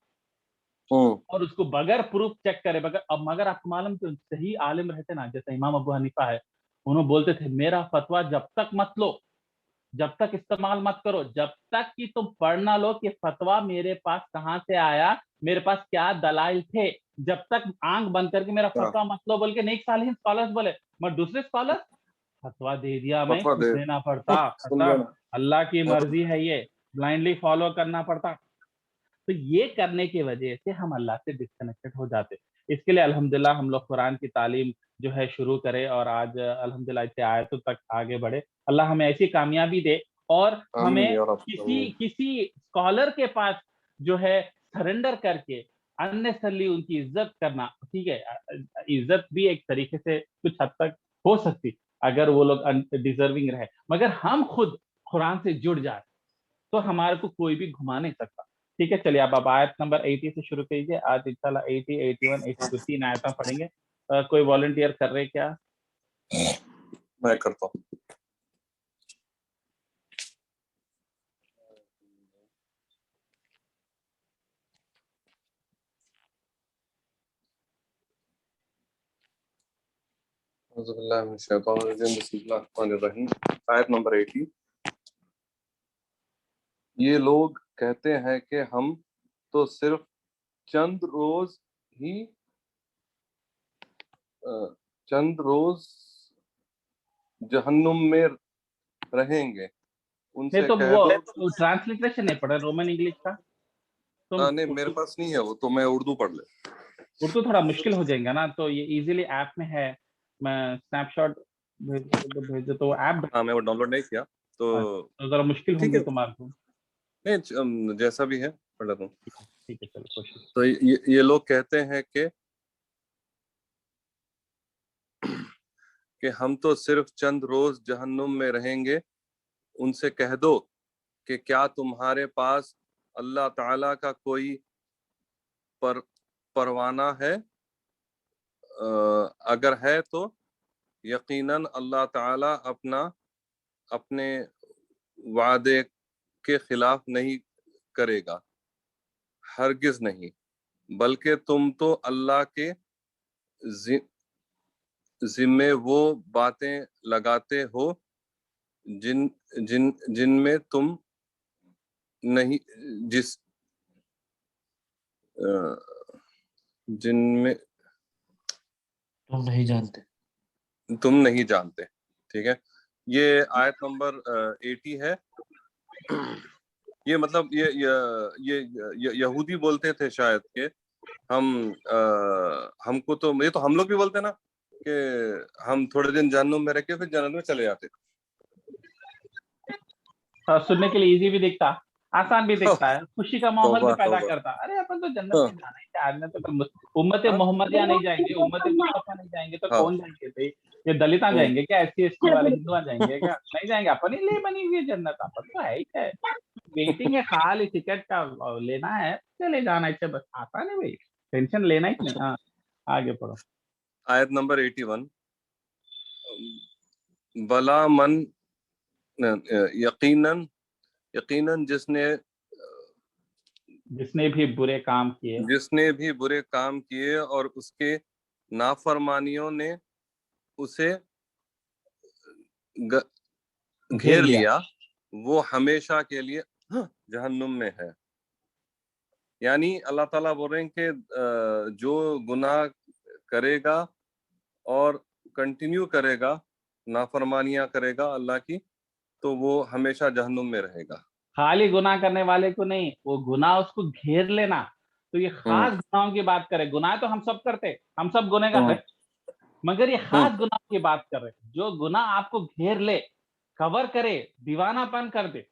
A: हुँ,
B: और उसको बगैर प्रूफ चेक करे बगैर अब मगर आपको मालूम कि सही आलिम रहते ना जैसे इमाम अबू हनीफा है, उन्होंने बोलते थे मेरा फतवा जब तक मत लो, जब तक इस्तेमाल मत करो, जब तक कि तुम पढ़ ना लो कि फतवा मेरे पास कहाँ से आया, मेरे पास क्या दलाइल थे, जब तक आँख बंद करके मेरा
A: हाँ,
B: फतवा मत लो बोल के नेक सालिहीन स्कॉलर्स बोले। मगर दूसरे स्कॉलर्स फतवा दे दिया मैं,
A: फतवा
B: कुछ
A: दे
B: देना पड़ता,
A: सुन लिया
B: खत्म,
A: ना।
B: अल्लाह की
A: हाँ,
B: मर्ज़ी है ये, ब्लाइंडली फॉलो करना पड़ता। तो ये करने की वजह से हम अल्लाह से डिस्कनेक्टेड हो जाते हैं। इसके लिए अल्हम्दुलिल्लाह हम लोग कुरान की तालीम जो है शुरू करें और आज अल्हम्दुलिल्लाह इतने आयतों तक आगे बढ़े। अल्लाह हमें ऐसी कामयाबी दे और
A: आमीन
B: हमें
A: या रब,
B: किसी
A: आमीन।
B: किसी स्कॉलर के पास जो है सरेंडर करके अननेसेसरली उनकी इज़्ज़त करना, ठीक है? इज़्ज़त भी एक तरीके से कुछ हद तक हो सकती, अगर वो लोग डिज़र्विंग रहे। मगर हम खुद कुरान से जुड़ जाएँ तो हमारे को कोई भी घुमा नहीं सकता। ठीक है, चलिए अब आयत नंबर 80 से शुरू कीजिए। आज इंशाल्लाह 80, 81, 82 3 आयतें पढ़ेंगे। कोई वॉलंटियर कर रहे क्या?
A: मैं करता हूँ। आयत नंबर 80। ये लोग कहते हैं कि हम तो सिर्फ चंद रोज ही चंद रोज जहन्नुम में रहेंगे,
B: नहीं
A: उनसे
B: तो
A: कह
B: वो
A: दो।
B: ट्रांसलिटरेशन नहीं पढ़ा रोमन इंग्लिश का तुम?
A: नहीं, मेरे पास नहीं है वो, तो मैं उर्दू पढ़ ले।
B: उर्दू थोड़ा मुश्किल हो जाएगा ना, तो ये इजीली ऐप में है। मैं स्नैपशॉट भेज दो तो ऐप।
A: हाँ, मैं वो डाउनलोड नहीं किया, तो
B: तो जरा मुश्किल
A: ठीक
B: होंगी
A: है।
B: तुम्हारे को।
A: नहीं, जैसा भी है पढ़ लेता हूँ।
B: ठीक है, चलो कोशिश।
A: तो ये लोग कहते हैं कि हम तो सिर्फ चंद रोज जहन्नुम में रहेंगे, उनसे कह दो कि क्या तुम्हारे पास अल्लाह ताला का कोई पर परवाना है? अगर है तो यकीनन अल्लाह ताला अपने वादे के खिलाफ नहीं करेगा, हरगिज नहीं, बल्कि तुम तो अल्लाह के जिम्मे वो बातें लगाते हो जिन जिन जिनमें तुम नहीं जिस जिनमें तुम नहीं जानते। ठीक है, ये आयत नंबर 80 है। ये मतलब ये यहूदी बोलते थे शायद कि हमको तो, ये तो हम लोग भी बोलते हैं ना कि हम थोड़े दिन जहन्नुम में रह के फिर जन्नत में चले जाते।
B: सुनने के लिए इजी भी दिखता, आसान भी दिखता है, खुशी का माहौल भी
A: तौबा
B: पैदा
A: तौबा।
B: करता। अरे अपन तो जन्नत
A: हाँ
B: में जाना ही है, जन्नत तो उम्मत
A: हाँ
B: मोहम्मदिया नहीं जाएंगे, उम्मत मुस्तफा नहीं जाएंगे तो
A: हाँ।
B: कौन जाएंगे भाई? ये दलिता
A: हम्म,
B: जाएंगे क्या? SC ST वाले हिंदुआ जाएंगे क्या? नहीं जाएंगे। अपन ही लिए बनी हुई है जन्नत, अपन तो है ही है। वेटिंग है खाली टिकट का, लेना है चले जाना है, बस आसान है भाई, टेंशन लेना ही नहीं। हाँ, आगे पढ़ो।
A: आयत नंबर 81। बला मन यकीनन यकीनन
B: जिसने भी बुरे काम किए,
A: जिसने भी बुरे काम किए और उसके नाफरमानियों ने उसे
B: घेर
A: घेर
B: लिया।
A: लिया, वो हमेशा के लिए जहन्नुम में है। यानी अल्लाह ताला बोल रहे हैं कि जो गुनाह करेगा और कंटिन्यू करेगा, नाफरमानियां करेगा अल्लाह की, तो वो हमेशा जहन्नुम में रहेगा।
B: खाली गुनाह करने वाले को नहीं, वो गुनाह उसको घेर लेना। तो ये
A: हम्म
B: खास गुनाहों की बात करें, गुनाह तो हम सब करते, हम सब गुनहगार
A: हम्म
B: है, मगर ये
A: हम्म
B: खास गुनाहों की बात कर रहे हैं, जो गुनाह आपको घेर ले, कवर करे, दीवानापन कर दे,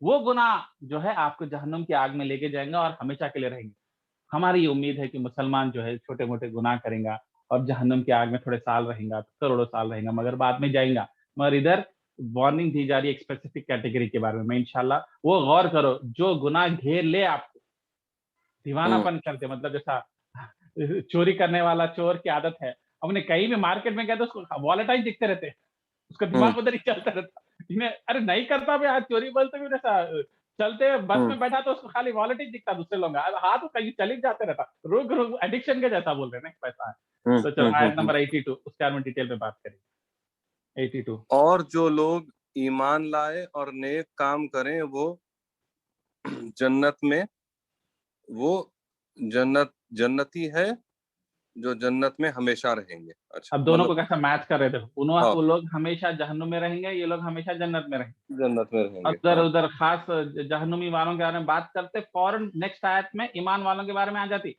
B: वो गुनाह जो है आपको जहन्नुम की आग में लेके जाएंगे और हमेशा के लिए रहेंगे। हमारी ये उम्मीद है कि मुसलमान जो है छोटे मोटे गुनाह करेगा और जहन्नुम की आग में थोड़े साल रहेगा, करोड़ों साल रहेगा, मगर बाद में जाएगा। मगर इधर वार्निंग दी जा रही है एक स्पेसिफिक कैटेगरी के बारे में। इंशाल्लाह वो गौर करो, जो गुनाह घेर ले आपको,
A: हम्म
B: दीवानापन करते, मतलब जैसा चोरी करने वाला चोर की आदत है, हमने कहीं भी मार्केट में गया तो उसको वॉलेटाइल दिखते रहते हैं, उसका
A: हम्म
B: दिमाग उधर ही चलता रहता। इन्हें अरे नहीं करता भी आज चोरी बोलते भी रहता, चलते बस
A: हम्म
B: में बैठा तो उसको खाली वॉलेट ही दिखता, दूसरे लोग हाथ तो कहीं चल ही जाते रहता, रुक रुक एडिक्शन के जैसा बोल रहे हैं ना, पैसा है। तो चलो आयत
A: हम्म।
B: नंबर 82 उसके बारे में डिटेल में बात करेंगे। 82।
A: और जो लोग ईमान लाए और नेक काम करें, जन्नत में वो जन्नती है जो जन्नत में हमेशा रहेंगे। अच्छा,
B: अब दोनों को
A: मतलब
B: कैसा मैच कर रहे थे, उन्होंने
A: हाँ,
B: वो लोग हमेशा जहन्नुम में रहेंगे, ये लोग हमेशा जन्नत में रहेंगे।
A: जन्नत में रहेंगे।
B: अगर
A: हाँ
B: उधर खास जहन्नुमी वालों के बारे में बात करते, फौरन नेक्स्ट आयत में ईमान वालों के बारे में आ जाती,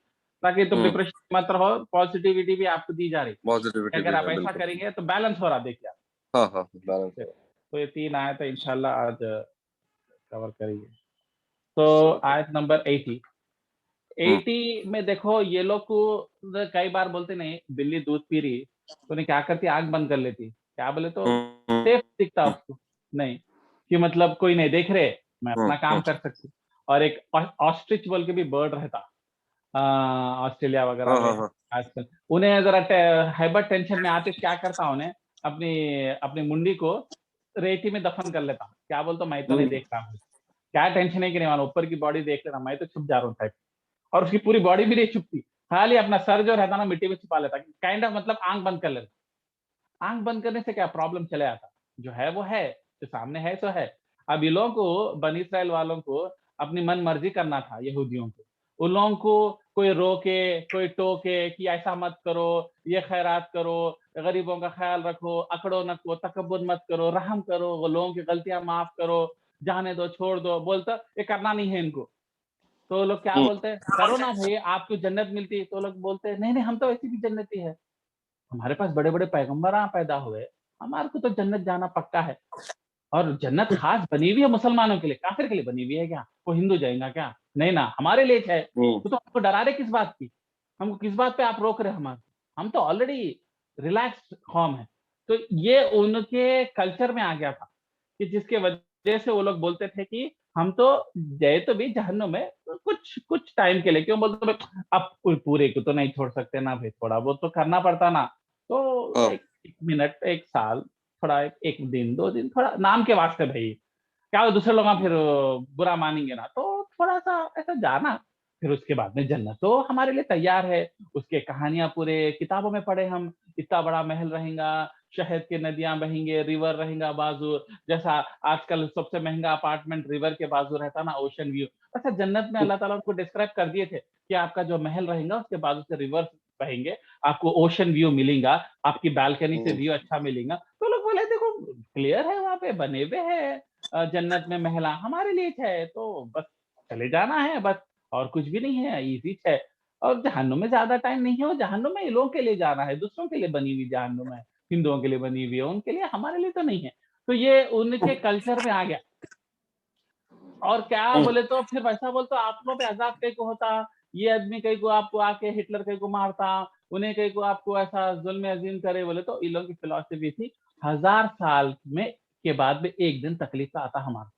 B: ताकि तुम
A: हम्म
B: डिप्रेशन मत रहो, पॉजिटिविटी भी आपको दी जा रही कि
A: पॉजिटिविटी
B: अगर
A: भी
B: आप
A: है,
B: ऐसा
A: बिल्कुल।
B: करेंगे तो बैलेंस हो रहा, देखिए आप।
A: हाँ हाँ, बैलेंस हो
B: तो ये 3 आयत है, इंशाल्लाह आज कवर करेंगे। तो
A: रहा
B: आयत नंबर 80।
A: है।
B: 80 में देखो, ये लोग को कई बार बोलते नहीं, बिल्ली दूध पी रही तो उन्हें क्या करती, आग बंद कर लेती, क्या बोले तो सेफ दिखता
A: हम्म
B: उसको, नहीं कि मतलब कोई नहीं देख रहे, मैं अपना काम
A: हम्म।
B: कर सकती। और एक ऑस्ट्रिच बोल के भी बर्ड रहता, ऑस्ट्रेलिया वगैरह
A: हाँ
B: में,
A: हाँ हाँ
B: आजकल उन्हें ज़रा हाइपर टेंशन में आते क्या करता उन्हें अपनी अपनी मुंडी को रेती में दफन कर लेता। क्या बोलता मैं तो नहीं
A: हुँ,
B: देख रहा हूँ। क्या टेंशन है कि नहीं मानो ऊपर की बॉडी देख लेना, मैं तो छुप जा रहा हूँ टाइप। और उसकी पूरी बॉडी भी नहीं छुपती। खाली अपना सर जो रहता है ना मिट्टी में छुपा लेता। काइंड ऑफ मतलब आँख बंद कर लेता। आँख बंद करने से क्या प्रॉब्लम चले आता। जो है, जो सामने है सो है। अब इन लोगों को बनी इस्राइल वालों को अपनी मन-मर्ज़ी करना था यहूदियों को। उन लोगों को कोई रोके, कोई टोके कि ऐसा मत करो, ये खैरात करो, गरीबों का ख़्याल रखो, अकड़ो न को, तकब्बुर मत करो, रहम करो, वो लोगों की गलतियाँ माफ़ करो, जाने दो, छोड़ दो, बोलता ये करना नहीं है इनको। तो वो लोग क्या
A: हुँ,
B: बोलते हैं, "करो ना भई, आपको जन्नत मिलती है।" तो वो लोग बोलते हैं, "नहीं, नहीं, हम तो वैसे भी जन्नती है। हमारे पास बड़े-बड़े पैगम्बरां पैदा हुए, हमारे को तो जन्नत जाना पक्का है। और जन्नत खास बनी हुई है मुसलमानों के लिए, काफ़िर के लिए बनी हुई है क्या? वो हिंदू जाएगा क्या? नहीं ना, हमारे लिए है।
A: हुँ,
B: तो हमको डरा रहे किस बात की? हमको किस बात पे आप रोक रहे हैं हमारे? हम तो ऑलरेडी रिलैक्स्ड कौम है।" तो ये उनके कल्चर में आ गया था, कि जिसके वजह से वो लोग बोलते थे कि हम तो गए तो भी जहन्नुम में कुछ कुछ टाइम के लिए, क्यों बोलते भाई अब पूरे को तो नहीं छोड़ सकते ना भई, थोड़ा बहुत तो करना पड़ता ना। तो
A: हाँ,
B: 1 मिनट, 1 साल, थोड़ा 1 दिन, 2 दिन थोड़ा नाम के वास्ते भई। क्या हो दूसरे लोग फिर बुरा मानेंगे ना, तो थोड़ा-सा ऐसा जाना, फिर उसके बाद में जन्नत तो हमारे लिए तैयार है। उसके कहानियाँ पूरे किताबों में पढ़े हम, इतना बड़ा महल रहेगा, शहद की नदियाँ बहेंगे, रिवर रहेगा बाजू, जैसा आजकल सबसे महँगा अपार्टमेंट रिवर के बाजू रहता है ना, ओशन व्यू। अच्छा जन्नत में
A: हुँ,
B: अल्लाह ताला उनको डिस्क्राइब कर दिए थे, कि आपका जो महल रहेगा उसके बाजू से रिवर बहेंगे, आपको ओशन व्यू मिलेगा, आपकी बालकनी से
A: हुँ,
B: व्यू अच्छा मिलेगा। तो लोग बोले देखो क्लियर है वहाँ पे बने हुए हैं जन्नत में महला हमारे लिए है, तो बस चले जाना है बस और कुछ भी नहीं है, ईज़ी है। और जहन्नुम में ज़्यादा टाइम नहीं है और जहन्नुम में इन लोगों के लिए जाना है, दूसरों के लिए बनी हुई जहन्नुम है, हिंदुओं के लिए बनी हुई है, उनके लिए, हमारे लिए तो नहीं है। तो ये उनके कल्चर में आ गया। और क्या
A: हुँ।
B: बोले तो फिर वैसा बोले तो आप लोगों पे अज़ाब कहीं को होता, ये आदमी कहीं को आपको आके हिटलर कहीं को मारता, उन्हें कहीं को आपको ऐसा ज़ुल्म-ए-अज़ीम करे बोले तो इन लोगों की फिलॉसफी थी, 1000 साल में के बाद में एक दिन तकलीफ का आता हमारा।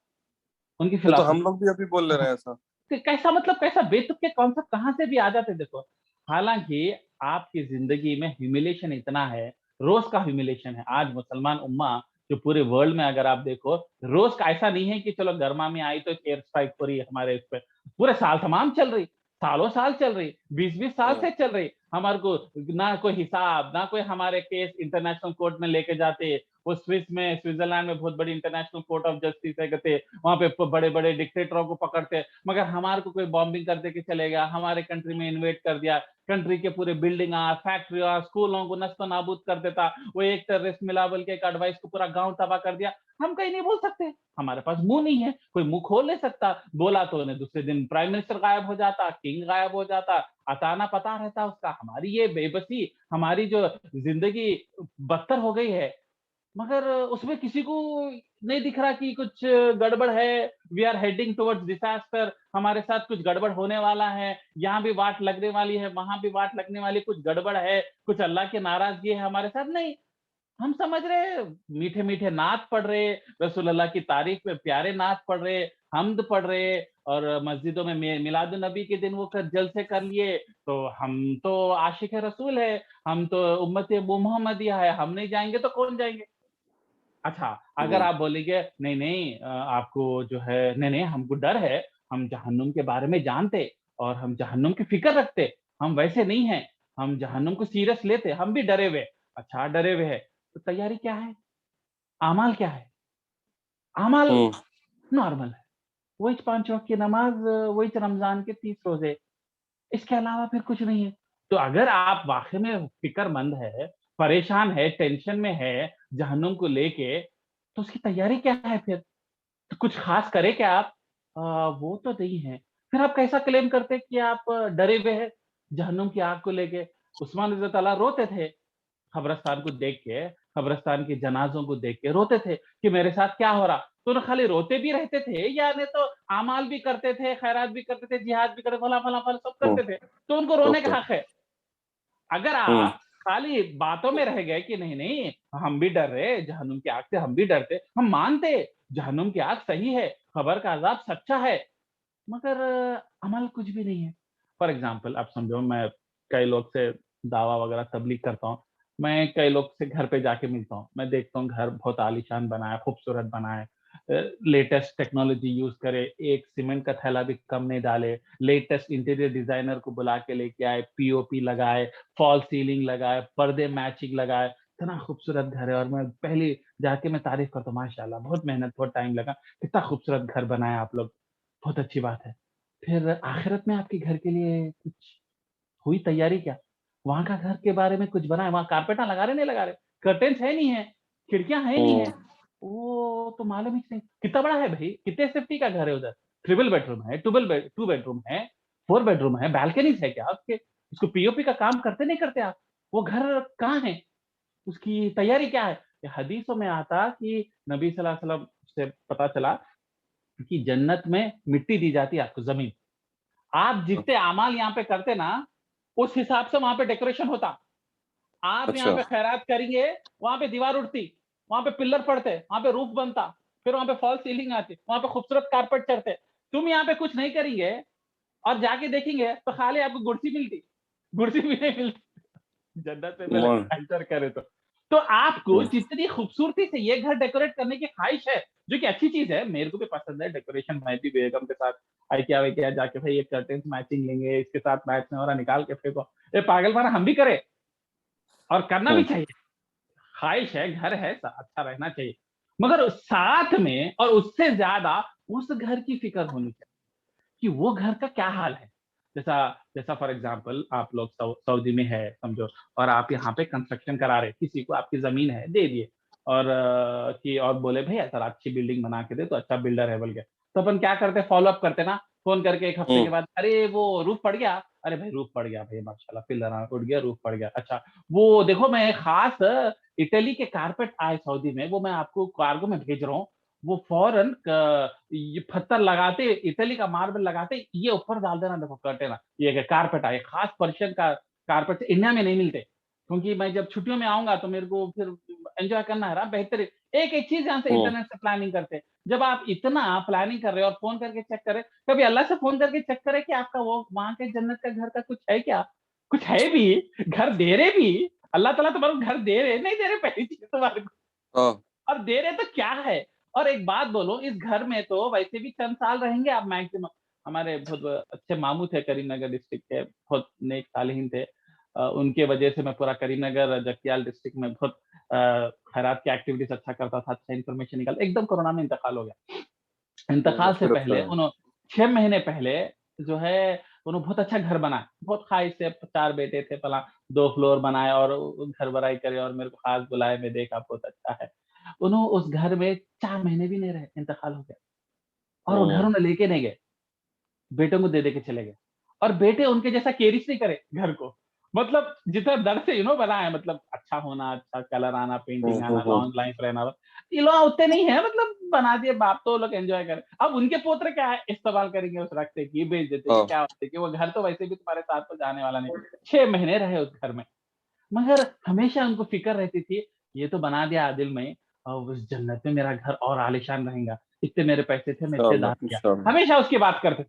B: उनकी
A: ये तो हम
B: फिलॉसफी
A: लोग भी अभी बोल ले रहे हैं ऐसा।
B: कि कैसा मतलब कैसा बेतुके के कॉन्सेप्ट कहाँ से भी आ जाते हैं देखो। हालाँकि आपकी ज़िंदगी में ह्यूमिलिएशन इतना है, रोज़ का ह्यूमिलिएशन है। आज मुसलमान उम्मा जो पूरे वर्ल्ड में अगर आप देखो, रोज़ का ऐसा नहीं है कि चलो गर्मा में आई तो एक एयर स्ट्राइक हो रही है हमारे इस पे। पूरे साल तमाम चल रही, सालों साल चल रही, 20-20 साल
A: हाँ,
B: से चल रही। हमारे को ना कोई हिसाब, ना कोई हमारे केस इंटरनेशनल कोर्ट में लेके जाते। वो स्विट्ज़रलैंड में बहुत बड़ी इंटरनेशनल कोर्ट ऑफ जस्टिस है कहते, वहाँ पे प बड़े-बड़े डिक्टेटरों को पकड़ते। मगर हमारे को कोई बॉम्बिंग कर दे के चले गया, हमारे कंट्री में इन्वेड कर दिया, कंट्री के पूरे बिल्डिंगा, फैक्ट्रियाँ, स्कूलों को नस्त-ओ-नाबूद कर देता। वो एक टेररिस्ट मिला बोल के एक एडवाइस को पूरा गाँव तबाह कर दिया। हम कहीं नहीं बोल सकते, हमारे पास मुँह नहीं है, कोई मुँह खोल नहीं सकता। बोला तो उन्हें दूसरे दिन प्राइम मिनिस्टर गायब हो जाता, किंग गायब हो जाता, अता-ना पता रहता उसका। हमारी ये बेबसी, हमारी जो ज़िंदगी बदतर हो गई है, मगर उसमें किसी को नहीं दिख रहा कि कुछ गड़बड़ है, we are heading towards disaster, हमारे साथ कुछ गड़बड़ होने वाला है, यहाँ भी वाट लगने वाली है, वहाँ भी वाट लगने वाली, कुछ गड़बड़ है, कुछ अल्लाह की नाराज़गी है हमारे साथ, नहीं। हम समझ रहे मीठे-मीठे नात पढ़ रहे, रसूल अल्लाह की तारीफ में प्यारे नात पढ़ रहे, हम्द पढ़ रहे और मस्जिदों में मिलादुन नबी के दिन वो जलसे कर लिए, तो हम तो आशिक रसूल है, हम तो उम्मत मोहम्मदिया है, हम नहीं जाएँगे तो कौन जाएँगे? अच्छा, अगर
A: हुँ,
B: आप बोलेंगे नहीं, नहीं आपको जो है नहीं, नहीं हमको डर है, हम जहन्नुम के बारे में जानते और हम जहन्नुम की फ़िक्र रखते, हम वैसे नहीं हैं, हम जहन्नुम को सीरियस लेते, हम भी डरे हुए। अच्छा डरे हुए हैं, तो तैयारी क्या है? अमाल क्या है? अमाल
A: हुँ,
B: नॉर्मल है, वही 5 वक़्त की नमाज़, वही रमज़ान के 30 रोज़े, इसके अलावा फिर कुछ नहीं है। तो अगर आप वाक़ई में फ़िक्रमंद है, परेशान है, टेंशन में है, जहन्नुम को लेके, तो उसकी तैयारी क्या है फिर? तो कुछ ख़ास करें क्या आप? वो तो नहीं है। फिर आप कैसा क्लेम करते हैं कि आप डरे हुए हैं, जहन्नुम की आग को लेके? उस्मान रज़ी अल्लाह तआला रोते थे, कब्रिस्तान को देख के, कब्रिस्तान के जनाज़ों को देख के रोते थे कि मेरे साथ क्या हो रहा? तो ना खाली रोते भी रहते थे या नहीं तो अमाल भी करते थे, खैरात भी करते थे, जिहाद भी करते फला-फला-फला सब
A: हुँ,
B: करते थे। तो उनको रोने का
A: ओके।
B: हक है। अगर
A: हुँ,
B: आप खाली बातों में रह गए कि नहीं, नहीं हम भी डर रहे, जहन्नुम की आग से हम भी डरते, हम मानते जहन्नुम की आग सही है, कब्र का अज़ाब सच्चा है, मगर अमल कुछ भी नहीं है। फॉर एग्ज़ाम्पल आप समझो मैं कई लोग से दावा वगैरह तबलीग करता हूँ। मैं कई लोग से घर पे जाके मिलता हूँ। मैं देखता हूँ घर बहुत आलीशान बना है, खूबसूरत बना है। लेटेस्ट टेक्नोलॉजी यूज़ करे, एक सीमेंट का थैला भी कम नहीं डाले, लेटेस्ट इंटीरियर डिज़ाइनर को बुला के लेके आए, पीओपी लगाए, फॉल सीलिंग लगाए, पर्दे मैचिंग लगाए। इतना खूबसूरत घर है और मैं पहले जाके मैं तारीफ़ करता हूँ, माशाअल्लाह बहुत मेहनत, बहुत टाइम लगा। कितना खूबसूरत घर बनाया आप लोग, बहुत अच्छी बात है। फिर आखिरत में आपके घर के लिए कुछ हुई तैयारी क्या? वहाँ का घर के बारे में कुछ बना है? वहाँ कारपेटा लगा रहे, नहीं लगा रहे? कर्टेन्स है, नहीं है? खिड़कियाँ है, नहीं है?
A: हुँ,
B: वो तो मालूम ही नहीं। कितना बड़ा है भई? कितने एसएफटी का घर है उधर? ट्रिपल बेडरूम है, 2 बेडरूम है, 4 बेडरूम है, बालकनीज़ है क्या उसके? उसको पीओपी का काम करते नहीं करते आप? वो घर कहाँ है? उसकी तैयारी क्या है? ये हदीसों में आता कि नबी सल्लल्लाहु अलैहि वसल्लम से पता चला कि जन्नत में मिट्टी दी जाती है आपको, ज़मीन। आप जितने अमाल यहाँ पे करते ना, उस हिसाब से वहाँ पे डेकोरेशन होता। आप यहाँ
A: अच्छा,
B: पे खैरात करेंगे, वहाँ पे दीवार उठती, वहाँ पे पिलर पड़ते, वहाँ पे रूफ बनता, फिर वहाँ पे फॉल सीलिंग आती, वहाँ पे खूबसूरत कारपेट चढ़ते। तुम यहाँ पे कुछ नहीं करेंगे और जाके देखेंगे तो खाली आपको कुर्सी मिलती, कुर्सी भी नहीं मिलती। जन्नत में पहले
A: मन
B: एंटर करे तो। तो आपको
A: हुँ,
B: जितनी खूबसूरती से ये घर डेकोरेट करने की ख़्वाहिश है, जो कि अच्छी चीज़ है, मेरे को भी पसंद है डेकोरेशन। मैं भी बेगम के साथ IKEA-वाइकिया जाके भाई ये कर्टेन्स मैचिंग लेंगे, इसके साथ मैच नहीं हो रहा निकाल के फेंको। ये पागलपना हम भी करें और करना भी
A: हुँ,
B: चाहिए। ख़्वाहिश है, घर है, अच्छा रहना चाहिए। मगर साथ में और उससे ज़्यादा उस घर की फ़िक्र होनी चाहिए। कि वो घर का क्या हाल है। जैसा जैसा फॉर एग्ज़ाम्पल आप लोग सऊदी में है समझो और आप यहाँ पे कंस्ट्रक्शन करा रहे हैं, किसी को आपकी ज़मीन है, दे दिए और कि और बोले भई सर अच्छी बिल्डिंग बना के दे तो अच्छा बिल्डर है बोल के। तो अपन क्या करते हैं फ़ॉलो अप करते ना, फ़ोन करके 1 हफ्ते
A: हुँ,
B: के बाद, "अरे वो रूफ़ पड़ गया?" "अरे भाई रूफ़ पड़ गया भई माशाल्लाह, पिलर उठ गया, रूफ़ पड़ गया।" "अच्छा, वो देखो मैं ख़ास इटली के कारपेट आए सऊदी में, वो मैं आपको कार्गो में भेज रहा हूँ। वो फ़ौरन ये पत्थर लगाते, इटली का मार्बल लगाते, ये ऊपर डाल देना देखो कर्टेन ये कारपेट आए, खास पर्शियन का कारपेट इंडिया में नहीं मिलते। क्योंकि मैं जब छुट्टियों में आऊँगा तो मेरे को फिर एन्जॉय करना है ना बेहतरीन। एक-एक चीज़ यहाँ से
A: हुँ,
B: इंटरनेट से प्लानिंग करते हैं। जब आप इतना प्लानिंग कर रहे हो और फ़ोन करके चेक करें, कभी अल्लाह से फ़ोन करके चेक करें कि आपका वो वहाँ के जन्नत का घर का कुछ है क्या? कुछ है भी, घर दे रहे भी, अल्लाह ताला तुम्हारे को घर दे रहे, नहीं दे रहे पहली चीज़ तुम्हारे को।
A: हाँ,
B: और दे रहे तो क्या है? और एक बात बोलो इस घर में तो वैसे भी चंद साल रहेंगे आप मैक्सिमम। हमारे बहुत अच्छे मामू थे करीमनगर डिस्ट्रिक्ट के, बहुत नेक सालिहीन थे। उनके वजह से मैं पूरा करीमनगर, जगतियाल डिस्ट्रिक्ट में बहुत खैरात की एक्टिविटीज़ अच्छा करता था, अच्छा इन्फॉर्मेशन निकाल एकदम कोरोना में इंतकाल हो गया।
A: ओह!
B: इंतकाल से
A: फिर
B: पहले
A: अपना
B: 6 महीने पहले जो है उन्होंने बहुत अच्छा घर बनाया। बहुत ख़्वाहिश से 4 बेटे थे पला 2 फ्लोर बनाए और घर बड़ाई करे और मेरे को ख़ास बुलाए, मैं देखा बहुत अच्छा है। उन्हों उस घर में 4 महीने भी नहीं रहे, इंतकाल हो गया और वो घर
A: हुँ,
B: उन्हें लेके नहीं गए। बेटों को दे के चले गए और बेटे उनके जैसा केयरिश नहीं करे घर को। मतलब जितना दर से बना है मतलब अच्छा होना, अच्छा कलर आना,
A: हुँ,
B: पेंटिंग
A: हुँ,
B: आना,
A: हुँ,
B: लॉन्ग लाइफ रहना। ये लोग उतने नहीं है मतलब बना दिए बाप तो लोग एन्जॉय करें। अब उनके पोते क्या है इस्तेमाल करेंगे उस रखते की, बेच देते कि
A: हाँ,
B: क्या होते कि वो घर तो वैसे भी तुम्हारे साथ तो जाने वाला नहीं। 6 महीने रहे उस घर में। मगर हमेशा उनको फ़िक्र रहती थी, ये तो बना दिया आदिल में उस जन्नत में मेरा घर और आलीशान रहेगा। इतने मेरे पैसे थे, मैं इतने
A: इंशाअल्लाह,
B: दान किया।
A: इंशाअल्लाह।
B: हमेशा उसकी बात करते थे।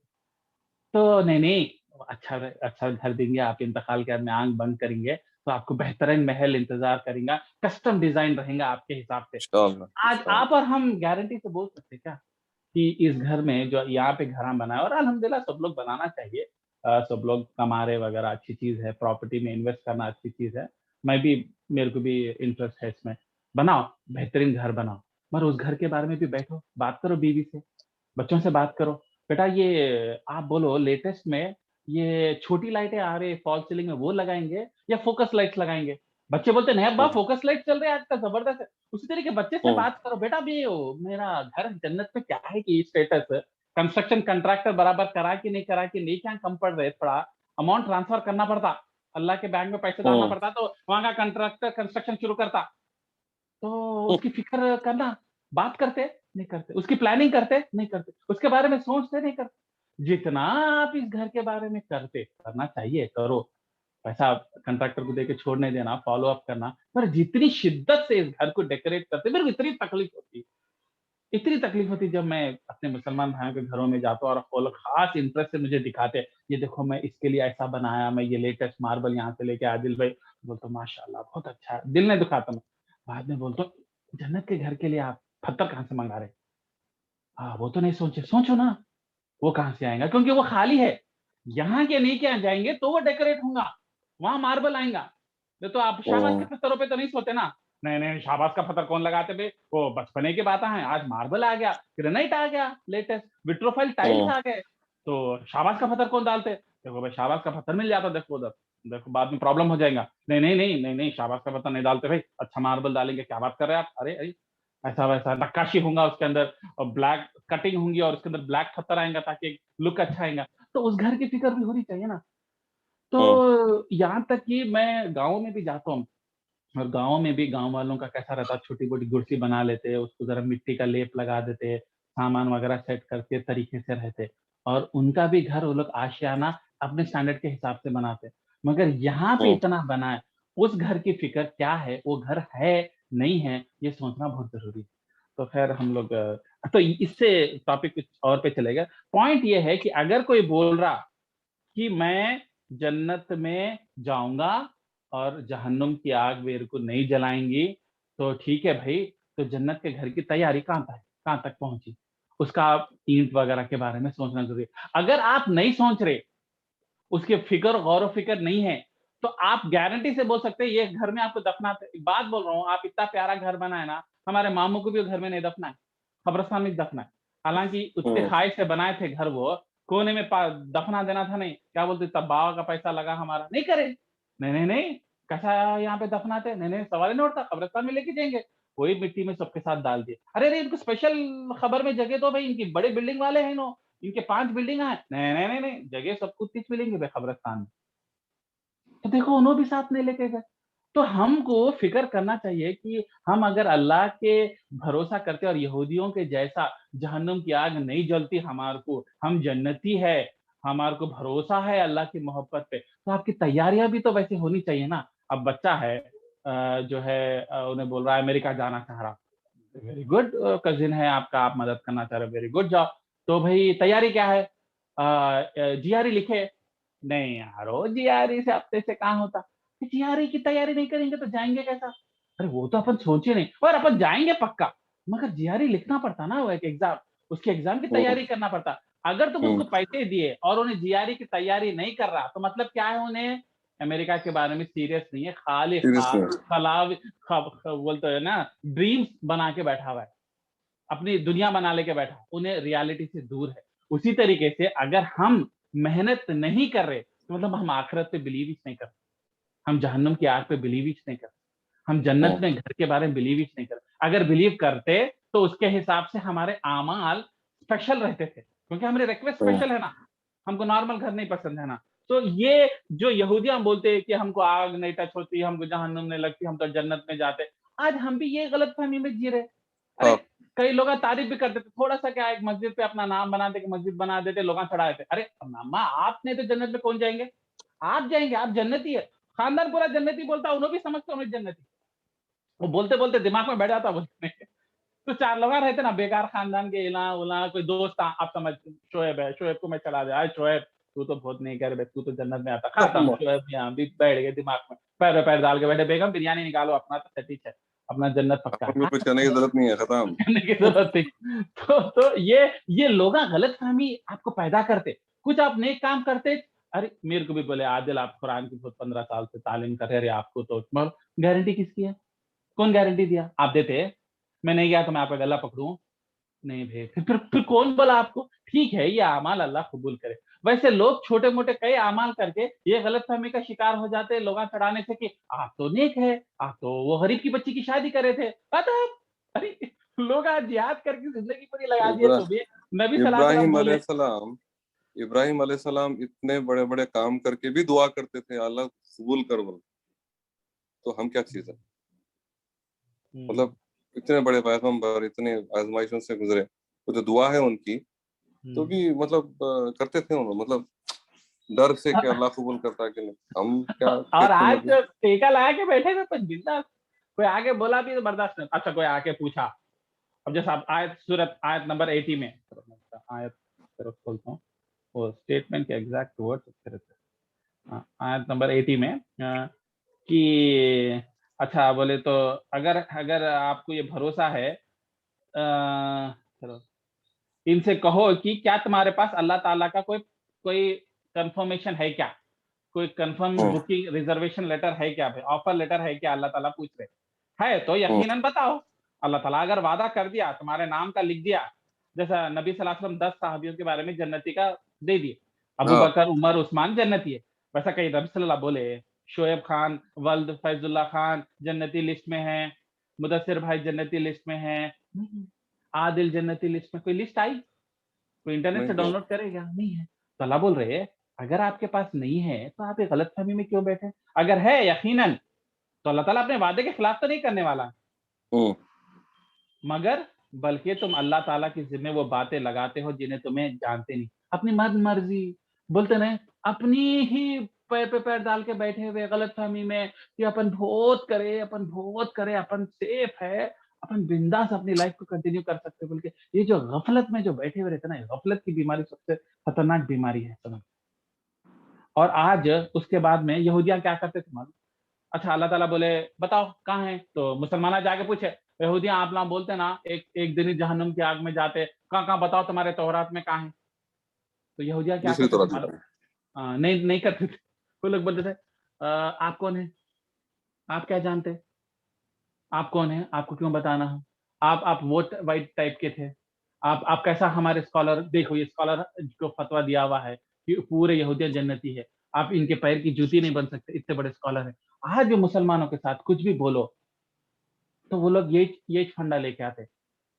B: तो नहीं, नहीं, अच्छा घर देंगे, आप इंतकाल के बाद में आँख बंद करेंगे, तो आपको बेहतरीन महल इंतज़ार करेगा, कस्टम डिज़ाइन रहेगा आपके हिसाब से।
A: इंशाअल्लाह,
B: आज
A: इंशाअल्लाह।
B: आप और हम गारंटी से बोल सकते हैं क्या, कि इस घर में जो यहाँ पे घरा बना है और अल्हम्दुलिल्लाह सब लोग बनाना चाहिए। सब लोग कमा रहे वगैरह अच्छी चीज़ है, प्रॉपर्टी में इन्वेस्ट करना अच्छी चीज़ है। मैं भी मेरे को भी इंटरेस्ट है इसमें। बनाओ, बेहतरीन घर बनाओ, मगर उस घर के बारे में भी बैठो, बात करो बीवी से। बच्चों से बात करो, बेटा ये आप बोलो लेटेस्ट में ये छोटी लाइटें आ रही है फॉल सीलिंग में वो लगाएँगे या फ़ोकस लाइट्स लगाएँगे? बच्चे बोलते हैं, "नहीं अब्बा
A: हुँ,
B: फ़ोकस लाइट चल रहे हैं आजकल ज़बरदस्त है।" उसी तरीके बच्चे से
A: हुँ,
B: बात करो, "बेटा अभी ओ मेरा घर जन्नत में क्या है कि स्टेटस? कंस्ट्रक्शन कॉन्ट्रैक्टर बराबर करा कि नहीं क्या कम पड़ रहे? थोड़ा अमाउंट ट्रांसफर करना पड़ता। अल्लाह के बैंक में पैसे डालना
A: हुँ,
B: पड़ता तो वहाँ का कॉन्ट्रैक्टर कंस्ट्रक्शन शुरू करता।" तो
A: हुँ,
B: उसकी फ़िक्र करना, बात करते, नहीं करते। उसकी प्लानिंग करते, नहीं करते। उसके बारे में सोचते, नहीं करते। जितना आप इस घर के बारे में करते, करना चाहिए, करो। पैसा कॉन्ट्रैक्टर को देके छोड़ नहीं देना, फ़ॉलो अप करना। पर जितनी शिद्दत से इस घर को डेकोरेट करते, मेरे को इतनी तकलीफ़ होती है। इतनी तकलीफ होती जब मैं अपने मुसलमान भाइयों के घरों में जाता हूँ और वो लोग खास इंटरेस्ट से मुझे दिखाते, ये देखो मैं इसके लिए ऐसा बनाया, मैं ये लेटेस्ट मार्बल यहाँ से लेके आदिल भाई, बोलता हूँ माशाल्लाह बहुत अच्छा है, दिल नहीं दुखाता मैं। बाद में बोलता हूँ जन्नत के घर के लिए आप पत्थर कहाँ से मंगा रहे? हाँ, वो तो नहीं सोचे, सोचो ना, वो कहाँ से आएगा? क्योंकि वो खाली है। यहाँ के नहीं क्या जाएँगे तो वो डेकोरेट होगा, वहाँ मार्बल आएगा। ये तो आप शाबाश के
A: हम्म,
B: पत्थरों पे तो नहीं सोते ना। नहीं, नहीं शाबाश का पत्थर कौन लगाते बे? वो बचपने की बातें हैं, आज मार्बल आ गया, ग्रेनाइट आ गया लेटेस्ट, विट्रोफाइल टाइल्स
A: हम्म,
B: आ गए, तो शाबाश का पत्थर कौन डालते? देखो भाई शाबाश का पत्थर मिल जाता देखो उधर, देखो बाद में प्रॉब्लम हो जाएगा। नहीं, नहीं, नहीं, नहीं, नहीं शाबाश का पत्थर नहीं डालते भाई, अच्छा मार्बल डालेंगे, क्या बात कर रहे हैं आप? अरे, अरे! ऐसा-वैसा नक्काशी होगा उसके अंदर और ब्लैक कटिंग होंगी और उसके अंदर ब्लैक पत्थर आएगा ताकि लुक अच्छा आएगा। तो उस घर की फ़िक्र भी होनी चाहिए ना।
A: हम्म,
B: तो यहाँ तक कि मैं गाँव में भी जाता हूँ और गाँव में भी गाँव वालों का कैसा रहता है छोटी-मोटी कुर्सी बना लेते हैं, उसको ज़रा मिट्टी का लेप लगा देते हैं, सामान वगैरह सेट करके तरीके से रहते हैं और उनका भी घर वो लोग आशियाना अपने स्टैंडर्ड के हिसाब से बनाते हैं। मगर यहाँ पे
A: हम्म,
B: इतना बना है, उस घर की फ़िक्र क्या है, वो घर है, नहीं है, ये सोचना बहुत ज़रूरी है। तो ख़ैर हम लोग तो इससे टॉपिक कुछ और पे चलेगा। पॉइंट ये है कि अगर कोई बोल रहा कि मैं जन्नत में जाऊँगा और जहन्नुम की आग मेरे को नहीं जलाएँगी, तो ठीक है भई, तो जन्नत के घर की तैयारी कहाँ तक पहुँची? उसका आप ईंट वगैरह के बारे में सोचना ज़रूरी है। अगर आप नहीं सोच रहे, उसकी फ़िक्र गौर-व-फ़िक्र नहीं है, तो आप गारंटी से बोल सकते हैं ये घर में आपको दफ़नाते एक बात बोल रहा हूँ, आप इतना प्यारा घर बनाए ना, हमारे मामू को भी वो घर में नहीं दफ़ना है, कब्रिस्तान में दफ़ना है। हालाँकि उतने
A: हम्म,
B: ख़्वाहिश से बनाए थे घर वो, कोने में पा दफ़ना देना था नहीं, क्या बोलते तब बाबा का पैसा लगा हमारा, नहीं करे। नहीं, नहीं, नहीं, कैसा यहाँ पे दफ़नाते? नहीं, नहीं, सवाल ही नहीं उठता, कब्रिस्तान में लेके जाएँगे। वही मिट्टी में सबके साथ डाल दिए। अरे, अरे! इनको स्पेशल खबर में जगह दो भई, इनकी बड़ी बिल्डिंग वाले हैं इन्हों इनके 5 बिल्डिंग हैं। नहीं, नहीं, नहीं, नहीं, जगह सबको 30 मिलेंगी बे कब्रिस्तान में। तो देखो उन्हों भी साथ नहीं लेके गए। तो हमको फ़िक्र करना चाहिए कि हम अगर अल्लाह के भरोसा करते हैं और यहूदियों के जैसा जहन्नुम की आग नहीं जलती हमारे को, हम जन्नती है, हमारे को भरोसा है अल्लाह की मोहब्बत पे, तो आपकी तैयारियाँ भी तो वैसे होनी चाहिए ना। अब बच्चा है जो है उन्हें बोल रहा है अमेरिका जाना चाह रहा। वेरी गुड कज़िन है आपका, आप मदद करना चाह रहे हो, वेरी गुड जॉब। तो भई तैयारी क्या है? जीआरई लिखे। नहीं यार, वो जीआरई से हफ्ते से कहाँ होता? जीआरई की तैयारी नहीं करेंगे तो जाएँगे कैसा? अरे वो तो अपन सोचे नहीं और अपन जाएँगे पक्का, मगर जीआरई लिखना पड़ता ना वो एक एग्ज़ाम, उसके एग्ज़ाम की
A: हम्म,
B: तैयारी करना पड़ता। अगर तुम उसको पैसे दिए और उन्हें जीआरई की तैयारी नहीं कर रहा, तो मतलब क्या है उन्हें अमेरिका के बारे में सीरियस नहीं है, खाली
A: सीरियस में,
B: खलाव खब ख बोलते हैं ना ड्रीम्स बना के बैठा हुआ है। अपनी दुनिया बना लेके बैठा, उन्हें रियलिटी से दूर है। उसी तरीके से अगर हम मेहनत नहीं कर रहे, तो मतलब हम आखिरत पे बिलीव ही नहीं कर रहे। हम जहन्नुम की आग पे बिलीव ही नहीं कर रहे। हम जन्नत
A: हम्म,
B: में घर के बारे में बिलीव ही नहीं कर रहे। अगर बिलीव करते, तो उसके हिसाब से हमारे अमाल स्पेशल रहते थे, क्योंकि हमारे रिक्वेस्ट
A: हम्म,
B: स्पेशल है ना, हमको नॉर्मल घर नहीं पसंद है ना। तो ये जो यहूदियाँ बोलते हैं कि हमको आग नहीं टच होती, हमको जहन्नुम नहीं लगती, हम तो जन्नत में जाते। आज हम भी ये गलतफ़हमी में जी रहे हैं। अरे!
A: हाँ,
B: कई लोग तारीफ़ भी कर देते, थोड़ा-सा क्या है एक मस्जिद पे अपना नाम बना दे के मस्जिद बना देते, लोग चढ़ा देते। अरे! मामा आप नहीं तो जन्नत में कौन जाएँगे? आप जाएँगे, आप जन्नती है। खानदान पूरा जन्नती बोलता है, उन्हें भी समझते हो मैं जन्नती। वो बोलते-बोलते दिमाग में बैठ जाता है बोलने तो 4 लोग रहते ना बेकार खानदान के इला-उला कोई दोस्त आप समझ शोएब है, शोएब को मैं चढ़ा दिया, "अरे शोएब तू तो बहुत नेकर है, तू तो जन्नत में आता।" खत्म शोएब यहाँ भी बैठ गए दिमाग में, पैर पे पैर डाल के बैठे, "बेगम बिरयानी निकालो अपना तो सेटिक है, अपना जन्नत पक्का
A: अपन को
B: है।"
A: कुछ करने की जरूरत नहीं है, खत्म।
B: करने की ज़रूरत नहीं। तो ये लोग ना गलतफ़हमी आपको पैदा करते। कुछ आप नेक काम करते, अरे! मेरे को भी बोले आदिल आप कुरान की बहुत 15 साल से तालीम कर रहे हैं, अरे आपको तो गारंटी किसकी है? कौन गारंटी दिया? आप देते? मैं नहीं गया तो मैं आपका गला पकड़ूँ? नहीं भई, फिर कौन बोला आपको? ठीक है, ये अमाल अल्लाह कबूल करे। वैसे लोग छोटे-मोटे कई अमाल करके ये गलतफ़हमी का शिकार हो जाते हैं लोगा चढ़ाने से कि आप तो नेक है, आप तो वो गरीब की बच्ची की शादी कर रहे थे। खत्म! अरे! लोग आज जिहाद करके ज़िंदगी पूरी लगा दिए
A: इब्रा
B: तो भी नबी सल्लल्लाहु अलैहि वसल्लम
A: इब्राहिम
B: बोले
A: अलैहिस्सलाम इब्राहिम अलैहिस्सलाम इतने बड़े बड़े काम करके भी दुआ करते थे, अल्लाह कबूल कर बोल। तो हम क्या चीज है?
B: हुँ,
A: मतलब इतने बड़े पैगंबर इतने आजमाइशों से गुजरे, वो जो दुआ है उनकी, तो
B: हुँ।
A: भी मतलब करते थे उन्होंने, मतलब डर से कि अल्लाह कबूल करता है कि नहीं, हम क्या
B: और
A: कितने
B: आज
A: मतलब।
B: टीका लगा के बैठे थे तो बिंदास कोई आके बोला भी तो बर्दाश्त नहीं। अच्छा कोई आके पूछा अब जैसे आप आयत नंबर 80 में, आयत तरफ खोलता हूँ, वो स्टेटमेंट के एग्जैक्ट वर्ड, आयत नंबर 80 में कि अच्छा बोले तो अगर अगर आपको ये भरोसा है, चलो इनसे कहो कि क्या तुम्हारे पास अल्लाह ताला का कोई कोई कंफर्मेशन है क्या? कोई कंफर्म
A: हम्म,
B: बुकिंग रिजर्वेशन लेटर है क्या? ऑफर लेटर है क्या? अल्लाह ताला पूछ रहे। है तो
A: हम्म,
B: यकीनन बताओ। अल्लाह ताला अगर वादा कर दिया, तुम्हारे नाम का लिख दिया, जैसा नबी सल्लल्लाहु अलैहि वसल्लम 10 सहाबियों के बारे में जन्नती का दे दिए। अबू
A: हाँ,
B: बकर, उमर, उस्मान जन्नती है। वैसा कहीं नबी सल्लल्लाहु बोले, शोएब खान, वल्द फैजुल्लाह खान जन्नती लिस्ट में हैं, मुदस्सिर भाई जन्नती लिस्ट में हैं। नहीं। आदिल जन्नती लिस्ट में कोई लिस्ट आई? कोई इंटरनेट से
A: नहीं है।
B: डाउनलोड करेगा? नहीं है। तो अल्लाह बोल रहे हैं, अगर आपके पास नहीं है, तो आप ये गलतफ़हमी में क्यों बैठे? अगर है यकीनन, तो अल्लाह ताला अपने वादे के खिलाफ तो नहीं करने वाला।
A: हम्म,
B: मगर बल्कि तुम अल्लाह ताला के ज़िम्मे वो बातें लगाते हो जिन्हें तुम्हें जानते नहीं। अपनी मन-मर्ज़ी बोलते नहीं, अपनी ही पैर पे पैर डाल के बैठे हुए गलतफ़हमी में कि अपन बहुत करे, अपन सेफ है, अपन बिंदास अपनी लाइफ़ को कंटिन्यू कर सकते हैं बोल के, ये जो गफ़लत में जो बैठे हुए रहते हैं ना, गफ़लत की बीमारी सबसे खतरनाक बीमारी है समझ। और आज उसके बाद में यहूदियाँ क्या करते थे मालूम? अच्छा अल्लाह ताला बोले बताओ कहाँ है? तो मुसलमान जाके पूछे, यहूदियाँ आप लोग बोलते ना एक एक दिन ही जहन्नुम की आग में जाते, कहाँ-कहाँ बताओ तुम्हारे तौरात में कहाँ है? तो यहूदियाँ क्या
A: दूसरी
B: करते थे
A: तरफ
B: मालूम?
A: से।
B: नहीं नहीं करते थे। वो लोग बोलते थे आप कौन हैं? आप क्या जानते हैं? आप कौन हैं? आपको क्यों बताना है? आप वोट वाइट टाइप के थे। आप कैसा हमारे स्कॉलर देखो ये स्कॉलर को फतवा दिया हुआ है कि पूरे यहूदियत जन्नती है। आप इनके पैर की जूती नहीं बन सकते, इतने बड़े स्कॉलर हैं। आज भी मुसलमानों के साथ कुछ भी बोलो, तो वो लोग यही फंडा लेके आते हैं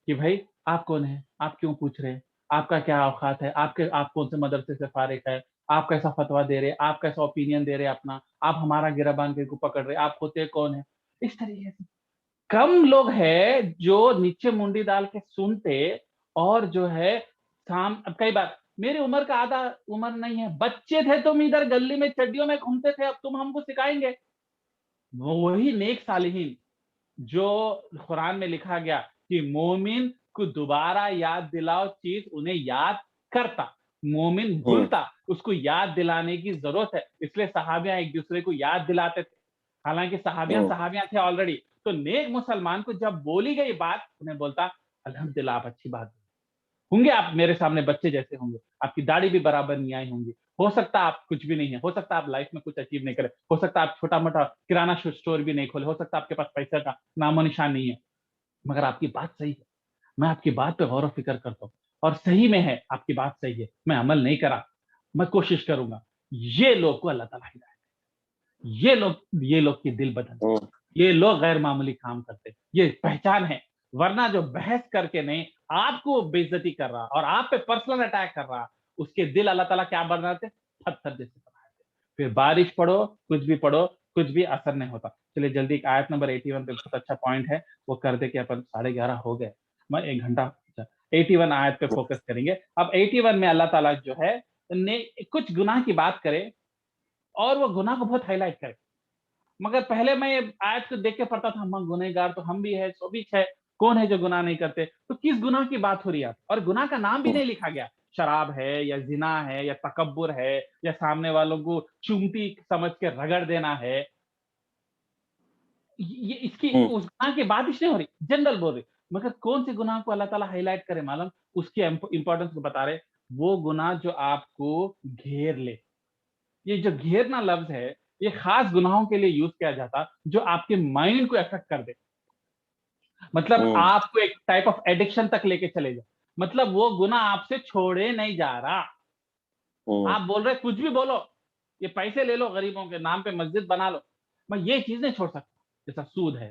B: कि भाई आप कौन हैं? आप क्यों पूछ रहे हैं? आपका क्या औकात है? आप कौन से मदरसे से फारिग है? आप कैसा फतवा दे रहे हैं? आप कैसा ओपिनियन दे रहे हैं अपना? आप हमारा गिरबान को पकड़ रहे हैं, आप होते कौन हैं? इस तरीके से। कम लोग हैं जो नीचे मुंडी डाल के सुनते और जो है अब कई बार मेरी उम्र का आधा उम्र नहीं है, बच्चे थे तुम इधर गली में चड्डियों में घूमते थे, अब तुम हमको सिखाएँगे? वो वही नेक सालिहीन जो कुरान में लिखा गया कि मोमिन को दोबारा याद दिलाओ चीज़ उन्हें याद करता, मोमिन
A: हम्म,
B: भूलता, उसको याद दिलाने की ज़रूरत है, इसलिए सहाबियाँ एक-दूसरे को याद दिलाते थे। हालाँकि सहाबियाँ
A: हम्म,
B: सहाबियाँ थे ऑलरेडी, तो नेक मुसलमान को जब बोली गई बात, उन्हें बोलता, अल्हम्दुलिल्लाह आप अच्छी बात होंगे आप मेरे सामने बच्चे जैसे होंगे, आपकी दाढ़ी भी बराबर नहीं आई होंगी। हो सकता है आप कुछ भी नहीं है, हो सकता है आप लाइफ में कुछ अचीव नहीं करें, हो सकता है आप छोटा-मोटा किराना स्टोर भी नहीं खोले, हो सकता है आपके पास पैसे का नामो-निशान नहीं है, मगर आपकी बात सही है। मैं आपकी बात पे गौर-व-फ़िक्र करता हूँ और सही में है, आपकी बात सही है, मैं अमल नहीं करा, मैं कोशिश करूँगा। ये लोग को अल्लाह ताला हिदायत ये लोग के दिल बदलते,
A: हम्म,
B: ये लोग गैर मामूली काम करते, ये पहचान है। वरना जो बहस करके नहीं, आपको बेइज़्ज़ती कर रहा और आप पे पर्सनल अटैक कर रहा, उसके दिल अल्लाह ताला क्या बनाते? पत्थर जैसे बना देते। फिर बारिश पढ़ो, कुछ भी असर नहीं होता। चलिए जल्दी एक आयत नंबर 81 पे बहुत अच्छा पॉइंट है, वो कर दे के अपन 11:30 हो गए। मैं 1 घंटा अच्छा 81 आयत पे फ़ोकस करेंगे। अब 81 में अल्लाह ताला जो है ने कुछ गुनाह की बात करे और वो गुनाह को बहुत हाइलाइट करे। मगर पहले मैं ये आयत को देख के पढ़ता था, हम गुनहगार तो हम भी है, सो भी है, कौन है जो गुनाह नहीं करते? तो किस गुनाह की बात हो रही है? और गुनाह का नाम भी
A: हम्म,
B: नहीं लिखा गया। शराब है या ज़िना है या तकब्बुर है या सामने वालों को चूंटी समझ के रगड़ देना है। ये इसकी
A: हम्म,
B: उस गुनाह की बात इसलिए हो रही, जनरल बोल रही। मगर कौन-से गुनाह को अल्लाह ताला हाइलाइट करे मालूम? उसकी इम्पोर्टेंस को बता रहे, वो गुनाह जो आपको घेर ले। ये जो घेरना लफ्ज़ है, ये ख़ास गुनाहों के लिए यूज़ किया जाता, जो आपके माइंड को अफ़ेक्ट कर दे। मतलब
A: हम्म,
B: आपको एक टाइप ऑफ एडिक्शन तक लेके चले जाए। मतलब वो गुनाह आपसे छोड़े नहीं जा रहा।
A: हम्म,
B: आप बोल रहे कुछ भी बोलो, ये पैसे ले लो गरीबों के नाम पे मस्जिद बना लो, मैं ये चीज़ नहीं छोड़ सकता, जैसा सूद है,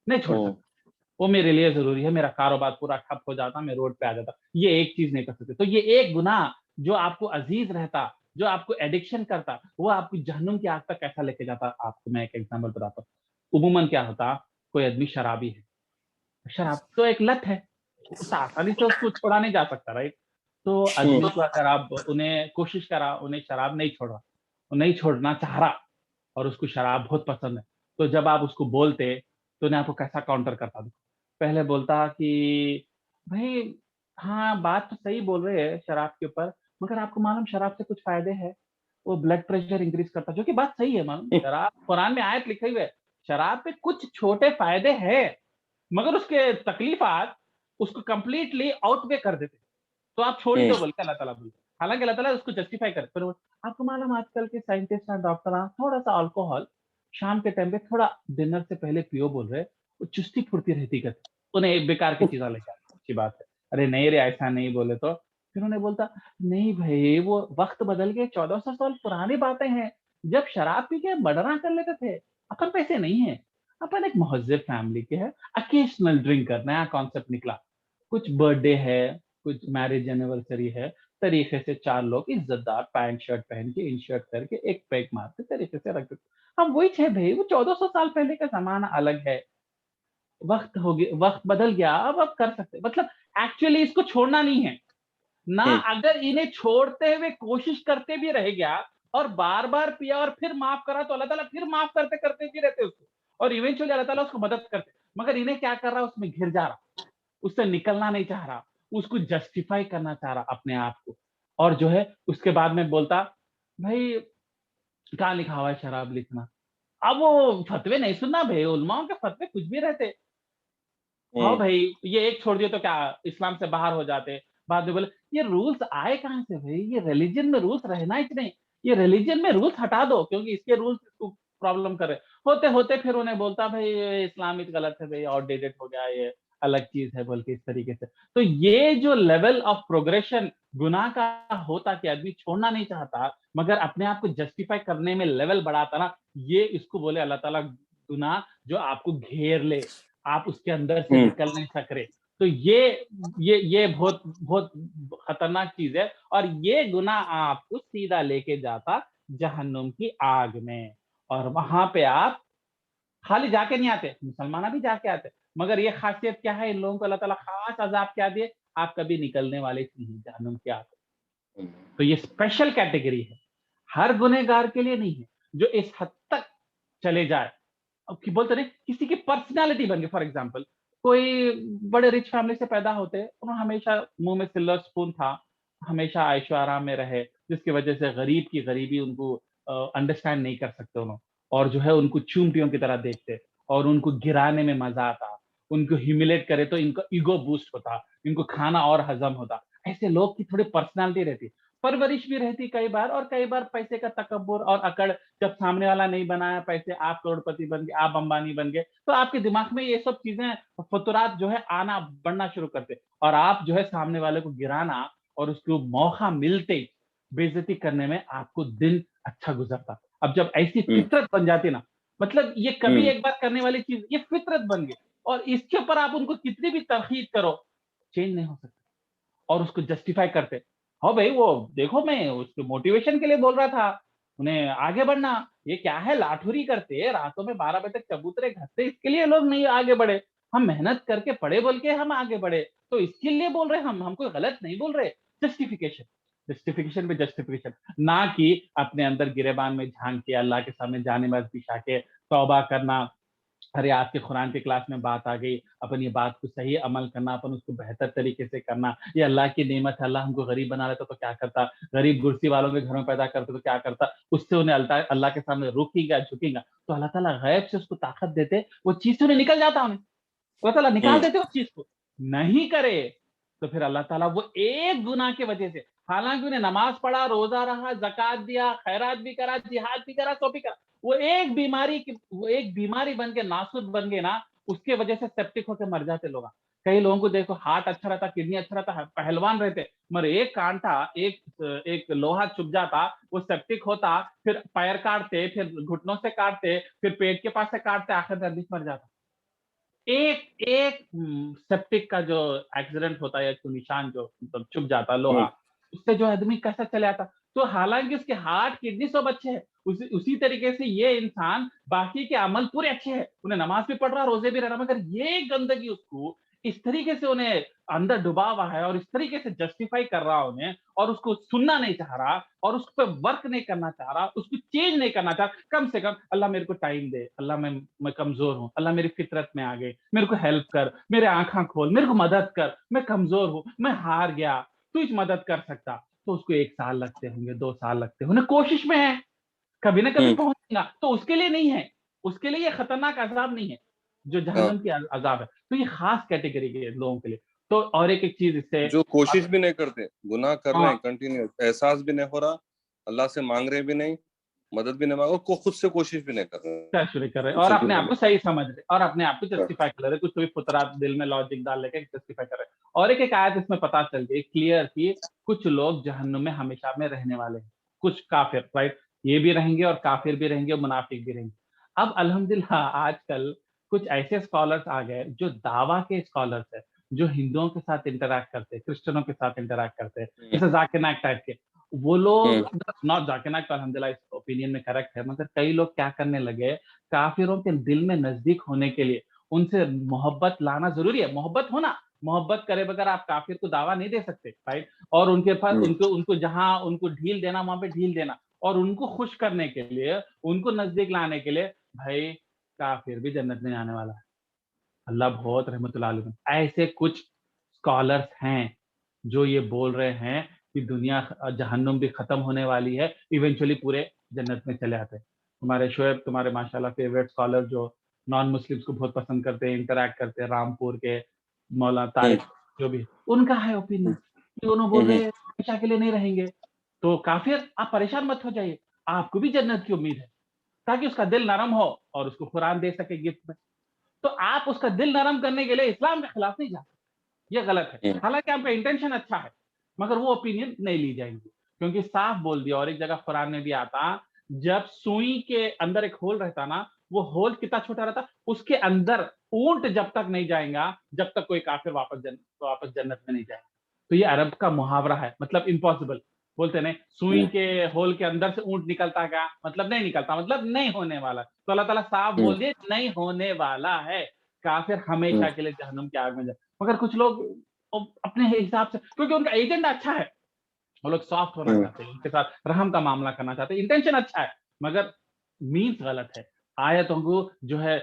B: नहीं छोड़
A: हम्म,
B: सकता। वो मेरे लिए ज़रूरी है, मेरा कारोबार पूरा ठप हो जाता, मैं रोड पे आ जाता। ये एक चीज़ नहीं कर सकते। तो ये एक गुनाह जो आपको अज़ीज़ रहता, जो आपको एडिक्शन करता, वो आपको जहन्नुम की आग तक कैसा लेके जाता, आपको मैं एक एग्ज़ाम्पल बताता हूँ। उमूमन क्या होता, कोई आदमी शराबी है, शराब तो एक लत है, उतना आसानी से उसको छोड़ा नहीं जा सकता, राइट? तो
A: हम्म,
B: आदमी को अगर आप उन्हें कोशिश करा, उन्हें शराब नहीं छोड़ा, वो नहीं छोड़ना चाह रहा और उसको शराब बहुत पसंद है, तो जब आप उसको बोलते, तो उन्हें आपको कैसा काउंटर करता? पहले बोलता कि भाई हाँ, बात तो सही बोल रहे हैं शराब के ऊपर, मगर आपको मालूम शराब से कुछ फ़ायदे हैं? वो ब्लड प्रेशर इंक्रीज़ करता है, जो कि बात सही है मालूम, शराब कुरान में आयत लिखे हुए है, शराब पे कुछ छोटे फ़ायदे हैं, मगर उसके तकलीफ़ात उसको कंप्लीटली आउटवे कर देते हैं। तो आप छोड़ ही
A: हुँ,
B: दो बोल के अल्लाह ताला बोलते हैं। हालाँकि अल्लाह ताला उसको जस्टिफ़ाई करे, फिर वो आपको मालूम आजकल के साइंटिस्ट और डॉक्टर थोड़ा-सा अल्कोहल शाम के टाइम पे थोड़ा डिनर से पहले पियो बोल रहे हैं, वो चुस्ती-फुर्ती रहती कहते हैं। उन्हें बेकार की चीज़ें लेके आते हैं, अच्छी बात है। अरे नहीं रे ऐसा नहीं बोले तो, फिर उन्हें बोलता नहीं भई वो वक़्त बदल गए 1400 साल पुरानी बातें हैं। जब शराब पी के मर्डरा कर लेते थे, अपन पे ऐसे नहीं है। अपन एक महज़्ज़ब फैमिली के हैं, ऑकेज़नल ड्रिंकर नया कॉन्सेप्ट निकला। कुछ बर्थडे है, कुछ मैरिज एनिवर्सरी है, तरीके से 4 लोग इज़्ज़तदार पैंट शर्ट पहन के, इन शर्ट करके एक पैग मार के तरीके से रख देते। हम वही थे भई, वो 1400 साल पहले का ज़माना अलग है। वक़्त बदल गया, अब कर सकते हैं। मतलब एक्चुअली इसको छोड़ना नहीं है। ना
A: हुँ,
B: अगर इन्हें छोड़ते हुए कोशिश करते भी रह गया और बार-बार पिया और फिर माफ़ करा तो अल्लाह ताला फिर माफ़ करते-करते भी रहते उसको और इवेंचुअली अल्लाह ताला उसको मदद करते। मगर इन्हें क्या कर रहा है उसमें घिर जा रहा, उससे निकलना नहीं चाह रहा, उसको जस्टिफाई करना चाह रहा अपने आप को और जो है उसके बाद में बोलता, "भई कहाँ लिखा हुआ है शराब लिखना?" अब वो फतवे नहीं सुनना भई, उलमाओं के फतवे कुछ भी रहते। हाँ
A: हुँ,
B: भाई, ये एक छोड़ दिए तो क्या इस्लाम से बाहर हो जाते। बाद में बोले, ये रूल्स आए कहाँ से भई? ये रिलिजन में रूल्स रहना ही नहीं। ये रिलिजन में रूल्स हटा दो क्योंकि इसके रूल्स इसको प्रॉब्लम कर रहे हैं। होते-होते फिर उन्हें बोलता भई ये इस्लामिक गलत है भई आउटडेटेड हो गया ये, अलग चीज़ है बोल के इस तरीके से। तो ये जो लेवल ऑफ प्रोग्रेशन गुनाह का होता कि आदमी छोड़ना नहीं चाहता, मगर अपने आप को जस्टिफाई करने में लेवल बढ़ाता ना, ये इसको बोले अल्लाह ताला गुनाह जो आपको घेर ले। आप उसके अंदर से
A: हुँ,
B: निकल नहीं सक रहे। तो ये बहुत बहुत खतरनाक चीज़ है और ये गुनाह आपको सीधा लेके जाता जहन्नुम की आग में और वहाँ पे आप खाली जाके नहीं आते, मुसलमान भी जाके आते। मगर ये ख़ासियत क्या है इन लोगों को अल्लाह ताला ख़ास अज़ाब क्या दिए, आप कभी निकलने वाले ही नहीं जहन्नुम की आग।
A: हुँ,
B: तो ये स्पेशल कैटेगरी है। हर गुनहगार के लिए नहीं है, जो इस हद तक चले जाए। अब कि बोलते नहीं किसी की पर्सनैलिटी बन गई फॉर एग्जांपल कोई बड़े रिच फैमिली से पैदा होते, उन्हें हमेशा मुँह में सिल्वर स्पून था, हमेशा ऐशो-आराम में रहे, जिसकी वजह से गरीब की गरीबी उनको अंडरस्टैंड नहीं कर सकते उन्हों और जो है उनको चूंटियों की तरह देखते और उनको गिराने में मज़ा आता। उनको ह्यूमिलेट करे तो इनका ईगो बूस्ट होता, इनको खाना और हज़म होता। ऐसे लोग की थोड़ी पर्सनैलिटी रहती। परवरिश भी रहती कई बार और कई बार पैसे का तकब्बुर और अकड़ जब सामने वाला नहीं बनाया पैसे, आप करोड़पति बन गए, आप अंबानी बन गए, तो आपके दिमाग में ये सब चीज़ें फुतरात जो है आना बढ़ना शुरू करते और आप जो है सामने वाले को गिराना और उसको मौका मिलते ही बेइज़्ज़ती करने में आपको दिन अच्छा गुज़रता। अब जब ऐसी
A: हुँ,
B: फ़ितरत बन जाती ना, मतलब ये कभी
A: हुँ,
B: एक बार करने वाली चीज़, ये फ़ितरत बन गई और इसके ऊपर आप उनको कितनी भी तनक़ीद करो, चेंज नहीं हो सकता। और उसको जस्टिफ़ाई करते। हाँ भाई, वो देखो मैं उसको मोटिवेशन के लिए बोल रहा था, उन्हें आगे बढ़ना। ये क्या है लाठुरी करते, रातों में 12 बजे तक चबूतरे घसते, इसके लिए लोग नहीं आगे बढ़े। हम मेहनत करके पढ़े बोल के हम आगे बढ़े, तो इसके लिए बोल रहे हम कोई गलत नहीं बोल रहे। जस्टिफ़िकेशन, जस्टिफ़िकेशन पे जस्टिफ़िकेशन, ना कि अपने अंदर गिरेबान में झाँक के अल्लाह के सामने जानेबाज़ बिछा के तौबा करना, अरे आज के कुरान की क्लास में बात आ गई, अपन ये बात को सही अमल करना, अपन उसको बेहतर तरीके से करना। ये अल्लाह की नेमत है, अल्लाह हमको गरीब बना लेता तो क्या करता? गरीब कुर्सी वालों के घर में पैदा करता तो क्या करता? उससे उन्हें अल्लाह के सामने रुकेगा, झुकेगा। तो अल्लाह ताला गैब से उसको ताकत देते, वो चीज़ से उन्हें निकल जाता उन्हें। अल्लाह ताला निकाल
A: हुँ,
B: देते उस चीज़ को। नहीं करे, तो फिर अल्लाह ताला वो एक गुनाह की वजह से हालाँकि उन्हें नमाज़ पढ़ा, रोज़ा रहा, ज़कात दिया, खैरात भी करा, जिहाद भी करा, सब भी करा। वो एक बीमारी बन के नासूर बन गए ना, उसके वजह से सेप्टिक होके मर जाते लोग। कई लोगों को देखो हार्ट अच्छा रहता, किडनी अच्छा रहता, पहलवान रहते, मगर एक काँटा, एक लोहा चुभ जाता, वो सेप्टिक होता, फिर पैर काटते, फिर घुटनों से काटते, फिर पेट के पास से काटते, आखिर में आदमी मर जाता। एक एक सेप्टिक का जो एक्सीडेंट होता है या तो निशान जो मतलब चुभ जाता है
A: हुँ,
B: लोहा, उससे जो आदमी कैसा चले आता। तो हालाँकि उसके हार्ट, किडनी सब अच्छे हैं, उसी तरीके से ये इंसान बाकी के अमल पूरे अच्छे हैं। उन्हें नमाज़ भी पढ़ रहा है, रोज़े भी रह रहा है, मगर ये गंदगी उसको इस तरीके से उन्हें अंदर डुबा हुआ है और इस तरीके से जस्टिफाई कर रहा उन्हें, और उसको सुनना नहीं चाह रहा और उस पे वर्क नहीं करना चाह रहा, उसको चेंज नहीं करना चाह रहा। कम से कम अल्लाह मेरे को टाइम दे, अल्लाह मैं कमज़ोर हूँ, अल्लाह मेरी फितरत में आ गई, मेरे को हेल्प कर, मेरे आँखें खोल, मेरे को मदद कर, मैं कमज़ोर हूँ, मैं हार गया, तू ही मदद कर सकता। तो उसको 1 साल लगते होंगे, 2 साल लगते होंगे, कोशिश में है, कभी ना कभी
A: हम्म,
B: पहुँचेगा, तो उसके लिए नहीं है, उसके लिए ये खतरनाक अज़ाब नहीं है, जो
A: हाँ,
B: जहन्नम की अज़ाब है। तो ये खास कैटेगरी के लोगों के लिए। तो और एक-एक चीज़ इससे
A: जो कोशिश भी नहीं करते, गुनाह कर रहे
B: हाँ,
A: हैं कंटिन्यू, एहसास भी नहीं हो रहा, अल्लाह से मांग रहे भी नहीं, मदद भी नहीं मांग, और खुद से कोशिश भी नहीं कर रहे हैं,
B: शुरू कर रहे हैं और
A: कुछ भी
B: अपने आप
A: नहीं
B: को सही समझ रहे हैं और अपने आप को
A: कर
B: जस्टिफाई कर रहे हैं, कुछ तो भी फुतरात दिल में लॉजिक डाल लेके जस्टिफाई कर रहे हैं। और एक-एक आयत इसमें पता चल गई क्लियर कि कुछ लोग जहन्नुम में हमेशा में रहने वाले हैं, कुछ काफ़िर, राइट? ये भी रहेंगे और काफ़िर भी रहेंगे और मुनाफिक भी रहेंगे। अब अल्हम्दुलिल्लाह आजकल कुछ ऐसे स्कॉलर्स आ गए जो दावा के स्कॉलर्स हैं, जो हिंदुओं के साथ इंटरैक्ट करते हैं, क्रिश्चियनों के साथ इंटरैक्ट करते हैं,
A: हम्म,
B: जैसे ज़ाकिर नाइक टाइप के। वो लोग
A: हम्म,
B: नॉट ज़ाकिर नाइक तो अल्हम्दुलिल्लाह इस ओपिनियन में करेक्ट है, मगर कई लोग क्या करने लगे, काफ़िरों के दिल में नज़दीक होने के लिए उनसे मोहब्बत लाना ज़रूरी है। मोहब्बत हो ना, मोहब्बत करे बगैर आप काफ़िर को दावा नहीं दे सकते, राइट? और उनके पास
A: हम्म,
B: उनको उनको जहाँ उनको ढील देना, वहाँ पे ढील देना और उनको खुश करने के लिए, उनको नज़दीक लाने के लिए, भाई काफ़िर भी जन्नत में जाने वाला है। अल्लाह बहुत रहमतुल्लाह अलैह है। ऐसे कुछ स्कॉलर्स हैं, जो ये बोल रहे हैं कि दुनिया जहन्नुम भी खत्म होने वाली है, इवेंचुअली पूरे जन्नत में चले आते हैं। तुम्हारे शोएब, तुम्हारे माशाल्लाह फेवरेट स्कॉलर जो नॉन मुस्लिम्स को बहुत पसंद करते हैं, इंटरैक्ट करते हैं, रामपुर के मौलाना
A: हम्म,
B: तारिक जो भी, उनका है ओपिनियन कि दोनों बोल रहे
A: हम्म,
B: हैं हमेशा के लिए नहीं रहेंगे। तो काफ़िर आप परेशान मत हो जाइए, आपको भी जन्नत की उम्मीद है, ताकि उसका दिल नरम हो और उसको कुरान दे सके गिफ्ट में। तो आप उसका दिल नरम करने के लिए इस्लाम के खिलाफ नहीं जा, ये गलत है।
A: हम्म,
B: हालाँकि आपका इंटेंशन अच्छा है, मगर वो ओपिनियन नहीं ली जाएँगी, क्योंकि साफ बोल दिया और एक जगह कुरान में भी आता, जब सुई के अंदर एक होल रहता ना, वो होल कितना छोटा रहता, उसके अंदर ऊँट जब तक नहीं जाएगा, जब तक कोई काफ़िर वापस जन्नत में नहीं जाएगा। तो ये अरब का मुहावरा है, मतलब इम्पॉसिबल। बोलते नहीं, सुई
A: हम्म,
B: के होल के अंदर से ऊँट निकलता क्या? मतलब नहीं निकलता, मतलब नहीं होने वाला। तो अल्लाह ताला साफ
A: हम्म,
B: बोल दिए, नहीं होने वाला है, काफ़िर
A: हम्म,
B: हमेशा के लिए जहन्नुम की आग में जाए। मगर कुछ लोग अपने हिसाब से, क्योंकि उनका एजेंडा अच्छा है, वो लोग सॉफ्ट होना
A: हम्म,
B: चाहते हैं, उनके साथ रहम का मामला करना चाहते हैं, इंटेंशन अच्छा है, मगर मीन्स गलत है। आयतों को जो है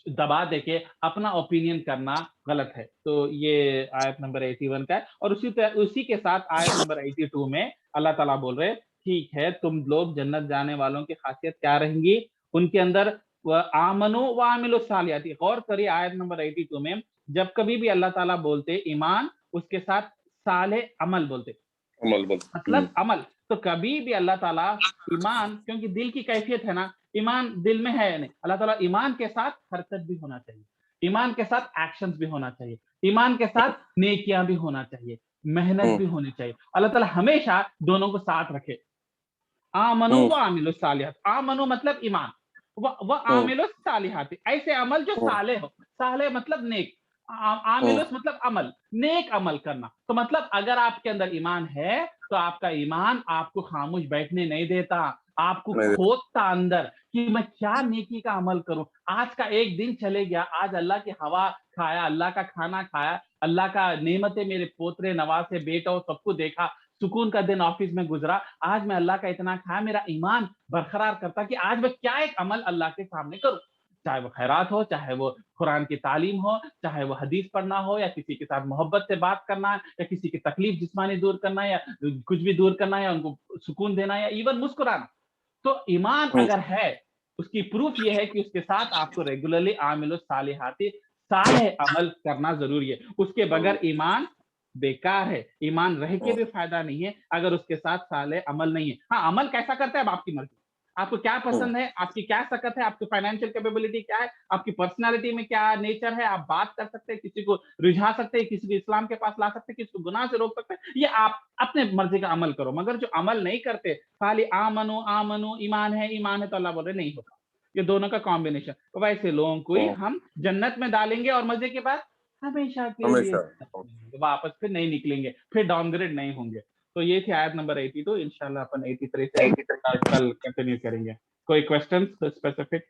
B: दबा देके अपना ओपिनियन करना गलत है। तो ये आयत नंबर 81 का है और उसी के साथ आयत नंबर 82 में अल्लाह ताला बोल रहे हैं, ठीक है, तुम लोग जन्नत जाने वालों की खासियत क्या रहेंगी? उनके अंदर व आमनु व आमिलु सालिहाती। गौर करिए आयत नंबर 82 में, जब कभी भी अल्लाह ताला बोलते ईमान, उसके साथ साले अमल बोलते।
A: अमल बोल,
B: मतलब अमल। तो कभी भी अल्लाह ताला ईमान, क्योंकि दिल की कैफियत है ना, ईमान दिल में है या नहीं, अल्लाह ताला ईमान के साथ हरकत भी होना चाहिए, ईमान के साथ एक्शंस भी होना चाहिए, ईमान के साथ नेकियां भी होना चाहिए, मेहनत
A: हम्म,
B: भी होनी चाहिए। अल्लाह ताला हमेशा दोनों को साथ रखे। आमनु
A: हम्म,
B: व आमिलुस सालिहात। आमनु मतलब ईमान, व
A: हम्म,
B: आमिलुस सालिहात, ऐसे अमल जो
A: हम्म,
B: साले हो। साले मतलब नेक।
A: हम्म,
B: आमिलुस मतलब अमल, नेक अमल करना। तो मतलब अगर आपके अंदर ईमान है, तो आपका ईमान आपको खामोश बैठने नहीं देता, आपको
A: नहीं,
B: खोदता अंदर कि मैं क्या नेकी का अमल करूं। आज का एक दिन चले गया, आज अल्लाह की हवा खाया, अल्लाह का खाना खाया, अल्लाह का नेमतें, मेरे पोतरे नवासे बेटा सबको देखा, सुकून का दिन ऑफिस में गुजरा। आज मैं अल्लाह का इतना खाया, मेरा ईमान बरकरार करता कि आज मैं क्या एक अमल अल्लाह के सामने करूं, चाहे वो खैरात हो, चाहे वो कुरान की तालीम हो, चाहे वो हदीस पढ़ना हो, या किसी के साथ मोहब्बत से बात करना, या किसी की तकलीफ जिस्मानी दूर करना, या कुछ भी दूर करना, या उनको सुकून देना, या इवन मुस्कुराना। तो ईमान
A: हम्म,
B: अगर है, उसकी प्रूफ ये है कि उसके साथ आपको रेगुलरली आमिल सालिहाती साले अमल करना जरूरी है। उसके बगैर ईमान बेकार है, ईमान रह के
A: हम्म,
B: भी फायदा नहीं है अगर उसके साथ साले अमल नहीं है। हाँ, अमल कैसा करता है अब आपकी मर्जी, आपको क्या
A: हम्म,
B: पसंद है, आपकी क्या सकत है, आपकी फाइनेंशियल कैपेबिलिटी क्या है, आपकी पर्सनैलिटी में क्या नेचर है, आप बात कर सकते हैं, किसी को रिझा सकते हैं, किसी को इस्लाम के पास ला सकते हैं, किसी को गुनाह से रोक सकते हैं, ये आप अपने मर्जी का अमल करो। मगर जो अमल नहीं करते, खाली आमनो आमनो, ईमान है तो अल्लाह बोल रहे नहीं होता। ये दोनों का कॉम्बिनेशन, तो वैसे लोगों को ही
A: हम्म,
B: हम जन्नत में डालेंगे और मजे के बाद हमेशा के लिए
A: हमेशा,
B: वापस फिर नहीं निकलेंगे, फिर डाउनग्रेड नहीं होंगे। तो ये थी आयत नंबर 82। इंशाल्लाह अपन 83 से कल कंटिन्यू करेंगे। कोई क्वेश्चन स्पेसिफिक?